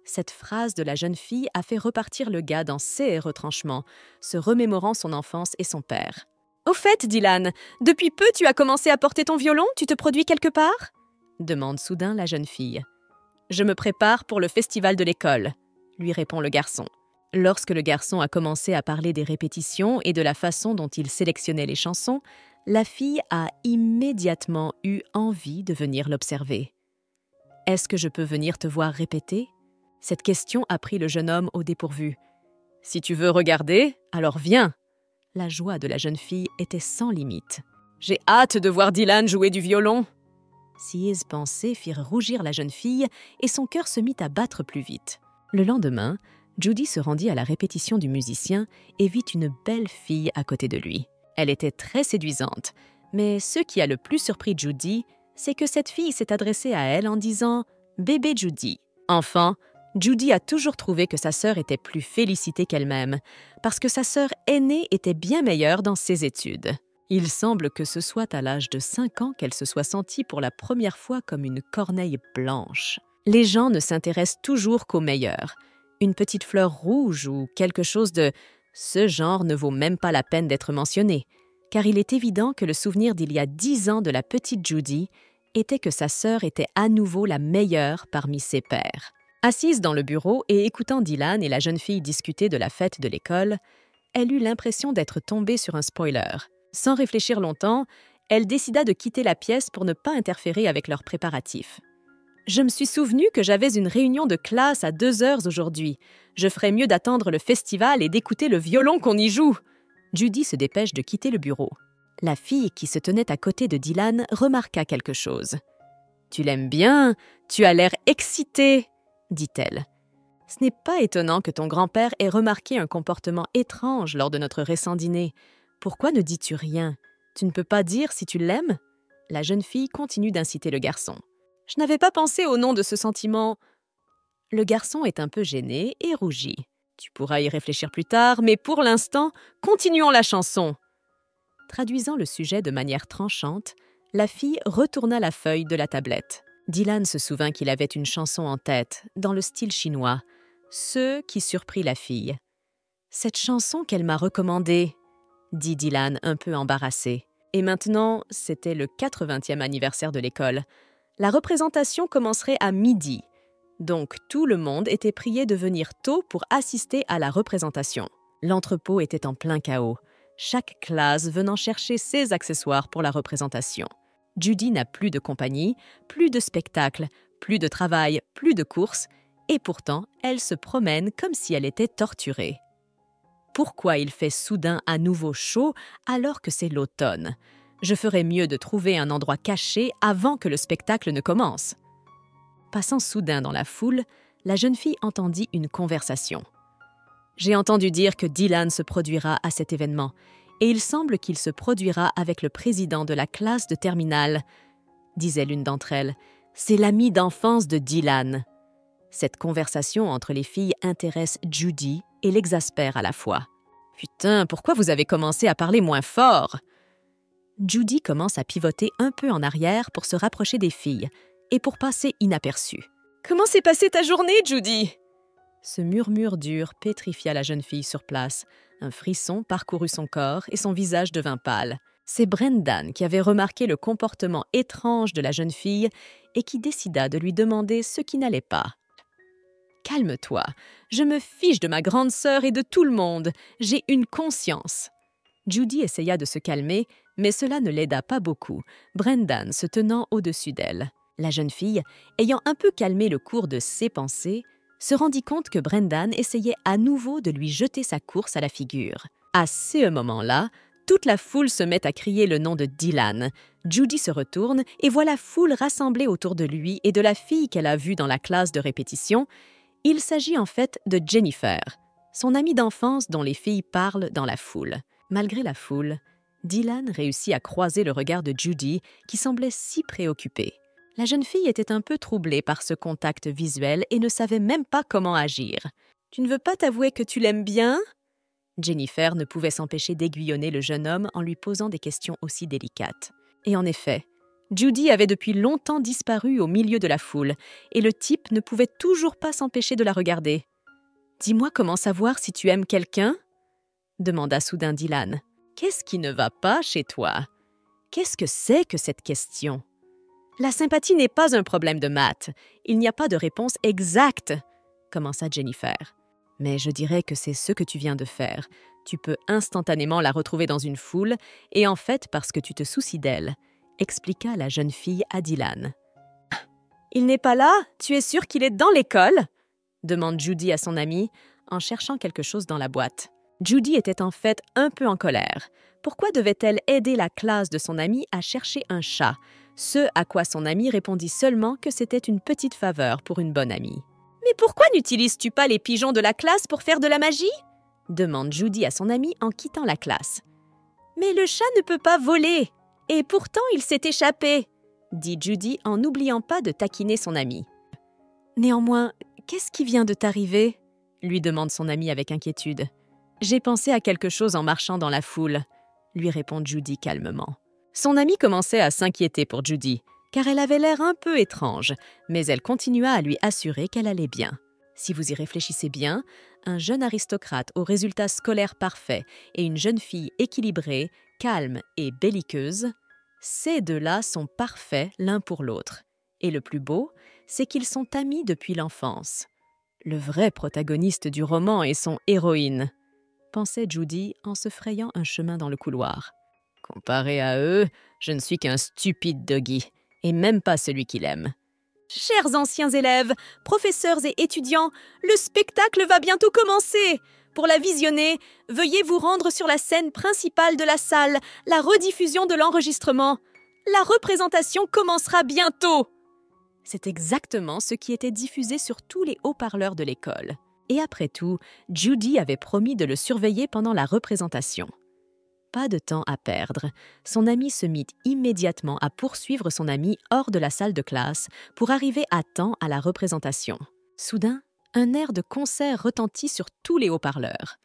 Cette phrase de la jeune fille a fait repartir le gars dans ses retranchements, se remémorant son enfance et son père. « Au fait, Dylan, depuis peu tu as commencé à porter ton violon, tu te produis quelque part ?» demande soudain la jeune fille. « Je me prépare pour le festival de l'école », lui répond le garçon. Lorsque le garçon a commencé à parler des répétitions et de la façon dont il sélectionnait les chansons, la fille a immédiatement eu envie de venir l'observer. « Est-ce que je peux venir te voir répéter ?» Cette question a pris le jeune homme au dépourvu. « Si tu veux regarder, alors viens !» La joie de la jeune fille était sans limite. « J'ai hâte de voir Dylan jouer du violon !» Ces pensées firent rougir la jeune fille et son cœur se mit à battre plus vite. Le lendemain, Judy se rendit à la répétition du musicien et vit une belle fille à côté de lui. Elle était très séduisante, mais ce qui a le plus surpris Judy, c'est que cette fille s'est adressée à elle en disant « Bébé Judy ». Enfant, Judy a toujours trouvé que sa sœur était plus félicitée qu'elle-même, parce que sa sœur aînée était bien meilleure dans ses études. Il semble que ce soit à l'âge de 5 ans qu'elle se soit sentie pour la première fois comme une corneille blanche. Les gens ne s'intéressent toujours qu'au meilleur. Une petite fleur rouge ou quelque chose de ce genre ne vaut même pas la peine d'être mentionné, car il est évident que le souvenir d'il y a 10 ans de la petite Judy était que sa sœur était à nouveau la meilleure parmi ses pairs. Assise dans le bureau et écoutant Dylan et la jeune fille discuter de la fête de l'école, elle eut l'impression d'être tombée sur un spoiler. Sans réfléchir longtemps, elle décida de quitter la pièce pour ne pas interférer avec leurs préparatifs. « Je me suis souvenu que j'avais une réunion de classe à 2 heures aujourd'hui. Je ferais mieux d'attendre le festival et d'écouter le violon qu'on y joue. » Judy se dépêche de quitter le bureau. La fille qui se tenait à côté de Dylan remarqua quelque chose. « Tu l'aimes bien, tu as l'air excitée, » dit-elle. « Ce n'est pas étonnant que ton grand-père ait remarqué un comportement étrange lors de notre récent dîner. Pourquoi ne dis-tu rien? Tu ne peux pas dire si tu l'aimes ?» La jeune fille continue d'inciter le garçon. « Je n'avais pas pensé au nom de ce sentiment. » Le garçon est un peu gêné et rougit. « Tu pourras y réfléchir plus tard, mais pour l'instant, continuons la chanson. » Traduisant le sujet de manière tranchante, la fille retourna la feuille de la tablette. Dylan se souvint qu'il avait une chanson en tête, dans le style chinois, ce qui surprit la fille. « Cette chanson qu'elle m'a recommandée, » dit Dylan un peu embarrassé. Et maintenant, c'était le 80e anniversaire de l'école. La représentation commencerait à midi, donc tout le monde était prié de venir tôt pour assister à la représentation. L'entrepôt était en plein chaos, chaque classe venant chercher ses accessoires pour la représentation. Judy n'a plus de compagnie, plus de spectacle, plus de travail, plus de courses, et pourtant, elle se promène comme si elle était torturée. Pourquoi il fait soudain à nouveau chaud alors que c'est l'automne? Je ferais mieux de trouver un endroit caché avant que le spectacle ne commence. Passant soudain dans la foule, la jeune fille entendit une conversation. « J'ai entendu dire que Dylan se produira à cet événement, et il semble qu'il se produira avec le président de la classe de terminale, » disait l'une d'entre elles. « C'est l'ami d'enfance de Dylan. » Cette conversation entre les filles intéresse Judy et l'exaspère à la fois. « Putain, pourquoi vous avez commencé à parler moins fort ?» Judy commence à pivoter un peu en arrière pour se rapprocher des filles et pour passer inaperçue. « Comment s'est passée ta journée, Judy ?» Ce murmure dur pétrifia la jeune fille sur place. Un frisson parcourut son corps et son visage devint pâle. C'est Brendan qui avait remarqué le comportement étrange de la jeune fille et qui décida de lui demander ce qui n'allait pas. « Calme-toi, je me fiche de ma grande sœur et de tout le monde. J'ai une conscience. » Judy essaya de se calmer, mais cela ne l'aida pas beaucoup, Brendan se tenant au-dessus d'elle. La jeune fille, ayant un peu calmé le cours de ses pensées, se rendit compte que Brendan essayait à nouveau de lui jeter sa course à la figure. À ce moment-là, toute la foule se met à crier le nom de Dylan. Judy se retourne et voit la foule rassemblée autour de lui et de la fille qu'elle a vue dans la classe de répétition. Il s'agit en fait de Jennifer, son amie d'enfance dont les filles parlent dans la foule. Malgré la foule, Dylan réussit à croiser le regard de Judy qui semblait si préoccupée. La jeune fille était un peu troublée par ce contact visuel et ne savait même pas comment agir. « Tu ne veux pas t'avouer que tu l'aimes bien ?» Jennifer ne pouvait s'empêcher d'aiguillonner le jeune homme en lui posant des questions aussi délicates. Et en effet, Judy avait depuis longtemps disparu au milieu de la foule et le type ne pouvait toujours pas s'empêcher de la regarder. « Dis-moi comment savoir si tu aimes quelqu'un ?» demanda soudain Dylan. « Qu'est-ce qui ne va pas chez toi? Qu'est-ce que c'est que cette question? La sympathie n'est pas un problème de maths. Il n'y a pas de réponse exacte, » commença Jennifer. « Mais je dirais que c'est ce que tu viens de faire. Tu peux instantanément la retrouver dans une foule, et en fait parce que tu te soucies d'elle, » expliqua la jeune fille à Dylan. « Il n'est pas là? Tu es sûre qu'il est dans l'école? » demande Judy à son amie, en cherchant quelque chose dans la boîte. Judy était en fait un peu en colère. Pourquoi devait-elle aider la classe de son amie à chercher un chat? Ce à quoi son amie répondit seulement que c'était une petite faveur pour une bonne amie. « Mais pourquoi n'utilises-tu pas les pigeons de la classe pour faire de la magie ?» demande Judy à son amie en quittant la classe. « Mais le chat ne peut pas voler, et pourtant il s'est échappé !» dit Judy en n'oubliant pas de taquiner son amie. « Néanmoins, qu'est-ce qui vient de t'arriver ?» lui demande son amie avec inquiétude. « J'ai pensé à quelque chose en marchant dans la foule », lui répond Judy calmement. Son amie commençait à s'inquiéter pour Judy, car elle avait l'air un peu étrange, mais elle continua à lui assurer qu'elle allait bien. Si vous y réfléchissez bien, un jeune aristocrate aux résultats scolaires parfaits et une jeune fille équilibrée, calme et belliqueuse, ces deux-là sont parfaits l'un pour l'autre. Et le plus beau, c'est qu'ils sont amis depuis l'enfance. Le vrai protagoniste du roman est son héroïne, pensait Judy en se frayant un chemin dans le couloir. Comparé à eux, je ne suis qu'un stupide Dougie, et même pas celui qu'il aime. Chers anciens élèves, professeurs et étudiants, le spectacle va bientôt commencer. Pour la visionner, veuillez vous rendre sur la scène principale de la salle, la rediffusion de l'enregistrement. La représentation commencera bientôt. C'est exactement ce qui était diffusé sur tous les haut-parleurs de l'école. Et après tout, Judy avait promis de le surveiller pendant la représentation. Pas de temps à perdre. Son ami se mit immédiatement à poursuivre son ami hors de la salle de classe pour arriver à temps à la représentation. Soudain, un air de concert retentit sur tous les haut-parleurs.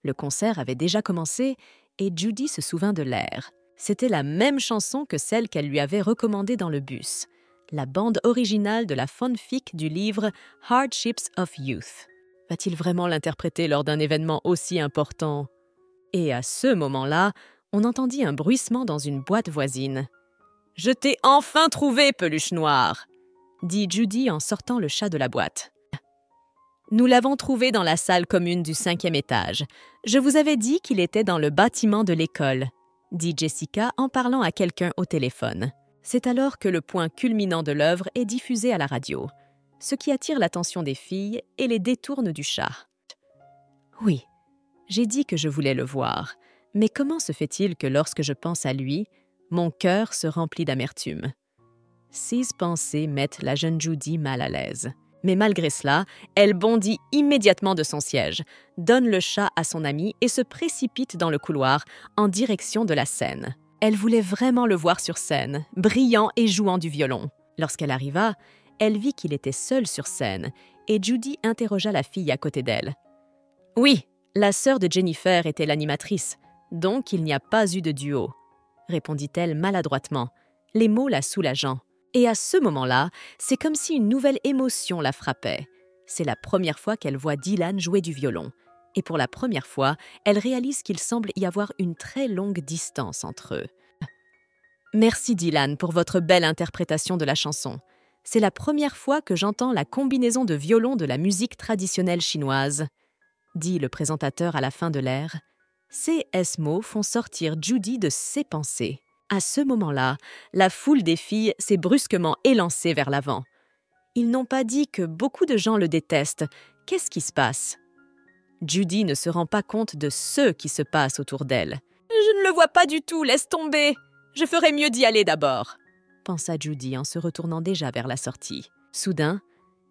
Le concert avait déjà commencé et Judy se souvint de l'air. C'était la même chanson que celle qu'elle lui avait recommandée dans le bus, la bande originale de la fanfic du livre Hardships of Youth. Va-t-il vraiment l'interpréter lors d'un événement aussi important ? Et à ce moment-là, on entendit un bruissement dans une boîte voisine. « Je t'ai enfin trouvé, peluche noire !» dit Judy en sortant le chat de la boîte. « Nous l'avons trouvé dans la salle commune du 5e étage. Je vous avais dit qu'il était dans le bâtiment de l'école, » dit Jessica en parlant à quelqu'un au téléphone. C'est alors que le point culminant de l'œuvre est diffusé à la radio, ce qui attire l'attention des filles et les détourne du chat. « Oui. J'ai dit que je voulais le voir, mais comment se fait-il que lorsque je pense à lui, mon cœur se remplit d'amertume? » Ces pensées mettent la jeune Judy mal à l'aise. Mais malgré cela, elle bondit immédiatement de son siège, donne le chat à son ami et se précipite dans le couloir en direction de la scène. Elle voulait vraiment le voir sur scène, brillant et jouant du violon. Lorsqu'elle arriva, elle vit qu'il était seul sur scène et Judy interrogea la fille à côté d'elle. « Oui, la sœur de Jennifer était l'animatrice, donc il n'y a pas eu de duo, » répondit-elle maladroitement, les mots la soulageant. Et à ce moment-là, c'est comme si une nouvelle émotion la frappait. C'est la première fois qu'elle voit Dylan jouer du violon. Et pour la première fois, elle réalise qu'il semble y avoir une très longue distance entre eux. « Merci Dylan pour votre belle interprétation de la chanson. C'est la première fois que j'entends la combinaison de violon de la musique traditionnelle chinoise, » dit le présentateur à la fin de l'air. Ces mots font sortir Judy de ses pensées. À ce moment-là, la foule des filles s'est brusquement élancée vers l'avant. Ils n'ont pas dit que beaucoup de gens le détestent. Qu'est-ce qui se passe? Judy ne se rend pas compte de ce qui se passe autour d'elle. « Je ne le vois pas du tout, laisse tomber. Je ferais mieux d'y aller d'abord, » pensa Judy en se retournant déjà vers la sortie. Soudain,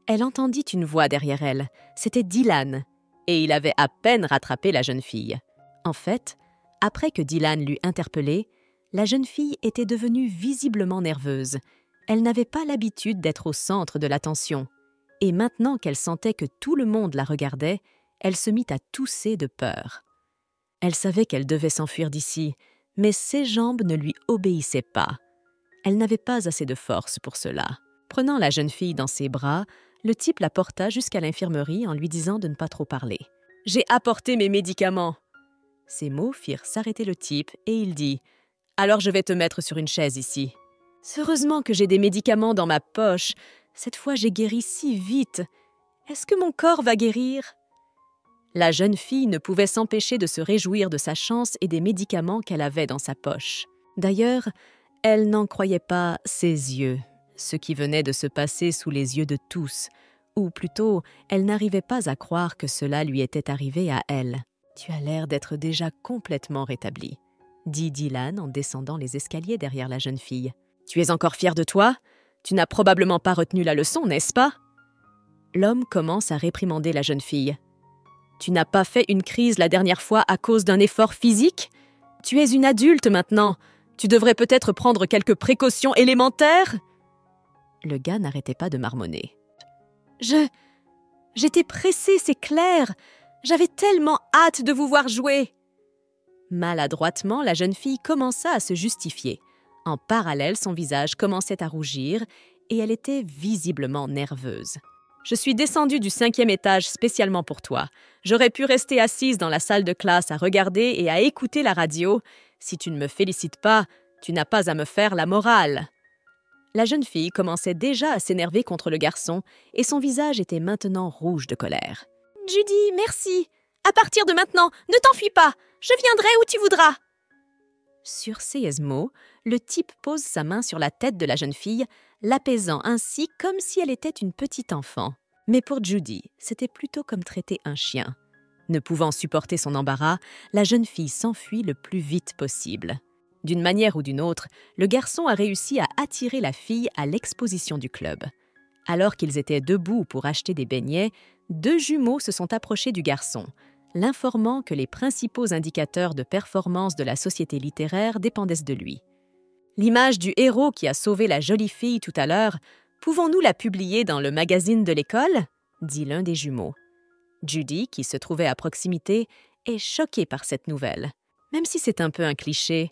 elle entendit une voix derrière elle. C'était Dylan, et il avait à peine rattrapé la jeune fille. En fait, après que Dylan l'eut interpellée, la jeune fille était devenue visiblement nerveuse. Elle n'avait pas l'habitude d'être au centre de l'attention. Et maintenant qu'elle sentait que tout le monde la regardait, elle se mit à tousser de peur. Elle savait qu'elle devait s'enfuir d'ici, mais ses jambes ne lui obéissaient pas. Elle n'avait pas assez de force pour cela. Prenant la jeune fille dans ses bras, le type la porta jusqu'à l'infirmerie en lui disant de ne pas trop parler. « J'ai apporté mes médicaments !» Ces mots firent s'arrêter le type et il dit « Alors je vais te mettre sur une chaise ici. » Heureusement que j'ai des médicaments dans ma poche. Cette fois, j'ai guéri si vite. Est-ce que mon corps va guérir? La jeune fille ne pouvait s'empêcher de se réjouir de sa chance et des médicaments qu'elle avait dans sa poche. D'ailleurs, elle n'en croyait pas ses yeux, ce qui venait de se passer sous les yeux de tous, ou plutôt, elle n'arrivait pas à croire que cela lui était arrivé à elle. « Tu as l'air d'être déjà complètement rétablie, » dit Dylan en descendant les escaliers derrière la jeune fille. « Tu es encore fière de toi? Tu n'as probablement pas retenu la leçon, n'est-ce pas? » L'homme commence à réprimander la jeune fille. « Tu n'as pas fait une crise la dernière fois à cause d'un effort physique? Tu es une adulte maintenant. Tu devrais peut-être prendre quelques précautions élémentaires. » Le gars n'arrêtait pas de marmonner. « J'étais pressée, c'est clair. J'avais tellement hâte de vous voir jouer. » Maladroitement, la jeune fille commença à se justifier. En parallèle, son visage commençait à rougir et elle était visiblement nerveuse. « Je suis descendue du 5e étage spécialement pour toi. J'aurais pu rester assise dans la salle de classe à regarder et à écouter la radio. Si tu ne me félicites pas, tu n'as pas à me faire la morale. » La jeune fille commençait déjà à s'énerver contre le garçon et son visage était maintenant rouge de colère. « Judy, merci. À partir de maintenant, ne t'enfuis pas. Je viendrai où tu voudras. » Sur ces mots, le type pose sa main sur la tête de la jeune fille, l'apaisant ainsi comme si elle était une petite enfant. Mais pour Judy, c'était plutôt comme traiter un chien. Ne pouvant supporter son embarras, la jeune fille s'enfuit le plus vite possible. D'une manière ou d'une autre, le garçon a réussi à attirer la fille à l'exposition du club. Alors qu'ils étaient debout pour acheter des beignets, deux jumeaux se sont approchés du garçon, l'informant que les principaux indicateurs de performance de la société littéraire dépendaient de lui. « L'image du héros qui a sauvé la jolie fille tout à l'heure, pouvons-nous la publier dans le magazine de l'école ?» dit l'un des jumeaux. Judy, qui se trouvait à proximité, est choquée par cette nouvelle. Même si c'est un peu un cliché,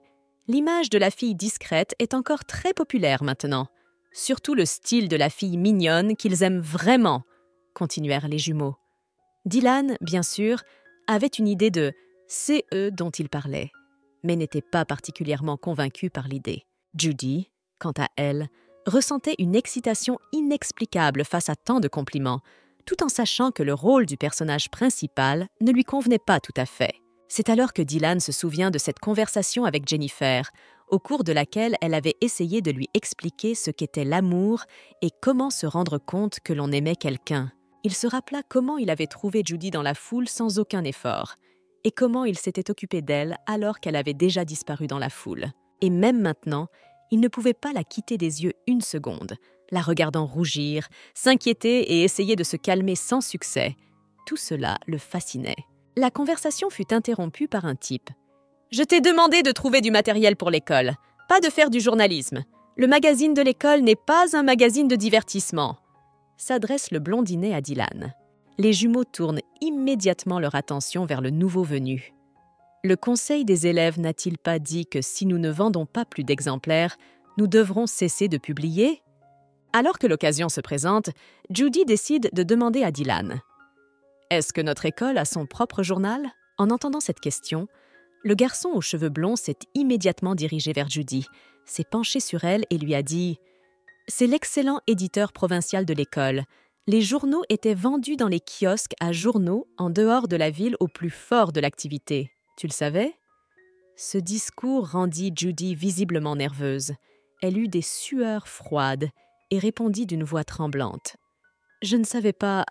l'image de la fille discrète est encore très populaire maintenant. Surtout le style de la fille mignonne qu'ils aiment vraiment, continuèrent les jumeaux. Dylan, bien sûr, avait une idée de « c'est eux dont il parlait », mais n'était pas particulièrement convaincu par l'idée. Judy, quant à elle, ressentait une excitation inexplicable face à tant de compliments, tout en sachant que le rôle du personnage principal ne lui convenait pas tout à fait. C'est alors que Dylan se souvient de cette conversation avec Jennifer, au cours de laquelle elle avait essayé de lui expliquer ce qu'était l'amour et comment se rendre compte que l'on aimait quelqu'un. Il se rappela comment il avait trouvé Judy dans la foule sans aucun effort, et comment il s'était occupé d'elle alors qu'elle avait déjà disparu dans la foule. Et même maintenant, il ne pouvait pas la quitter des yeux une seconde, la regardant rougir, s'inquiéter et essayer de se calmer sans succès. Tout cela le fascinait. La conversation fut interrompue par un type. « Je t'ai demandé de trouver du matériel pour l'école, pas de faire du journalisme. Le magazine de l'école n'est pas un magazine de divertissement. » S'adresse le blondinet à Dylan. Les jumeaux tournent immédiatement leur attention vers le nouveau venu. Le conseil des élèves n'a-t-il pas dit que si nous ne vendons pas plus d'exemplaires, nous devrons cesser de publier? Alors que l'occasion se présente, Judy décide de demander à Dylan. « Est-ce que notre école a son propre journal ?» En entendant cette question, le garçon aux cheveux blonds s'est immédiatement dirigé vers Judy, s'est penché sur elle et lui a dit « C'est l'excellent éditeur provincial de l'école. Les journaux étaient vendus dans les kiosques à journaux en dehors de la ville au plus fort de l'activité. Tu le savais ?» Ce discours rendit Judy visiblement nerveuse. Elle eut des sueurs froides et répondit d'une voix tremblante. « Je ne savais pas,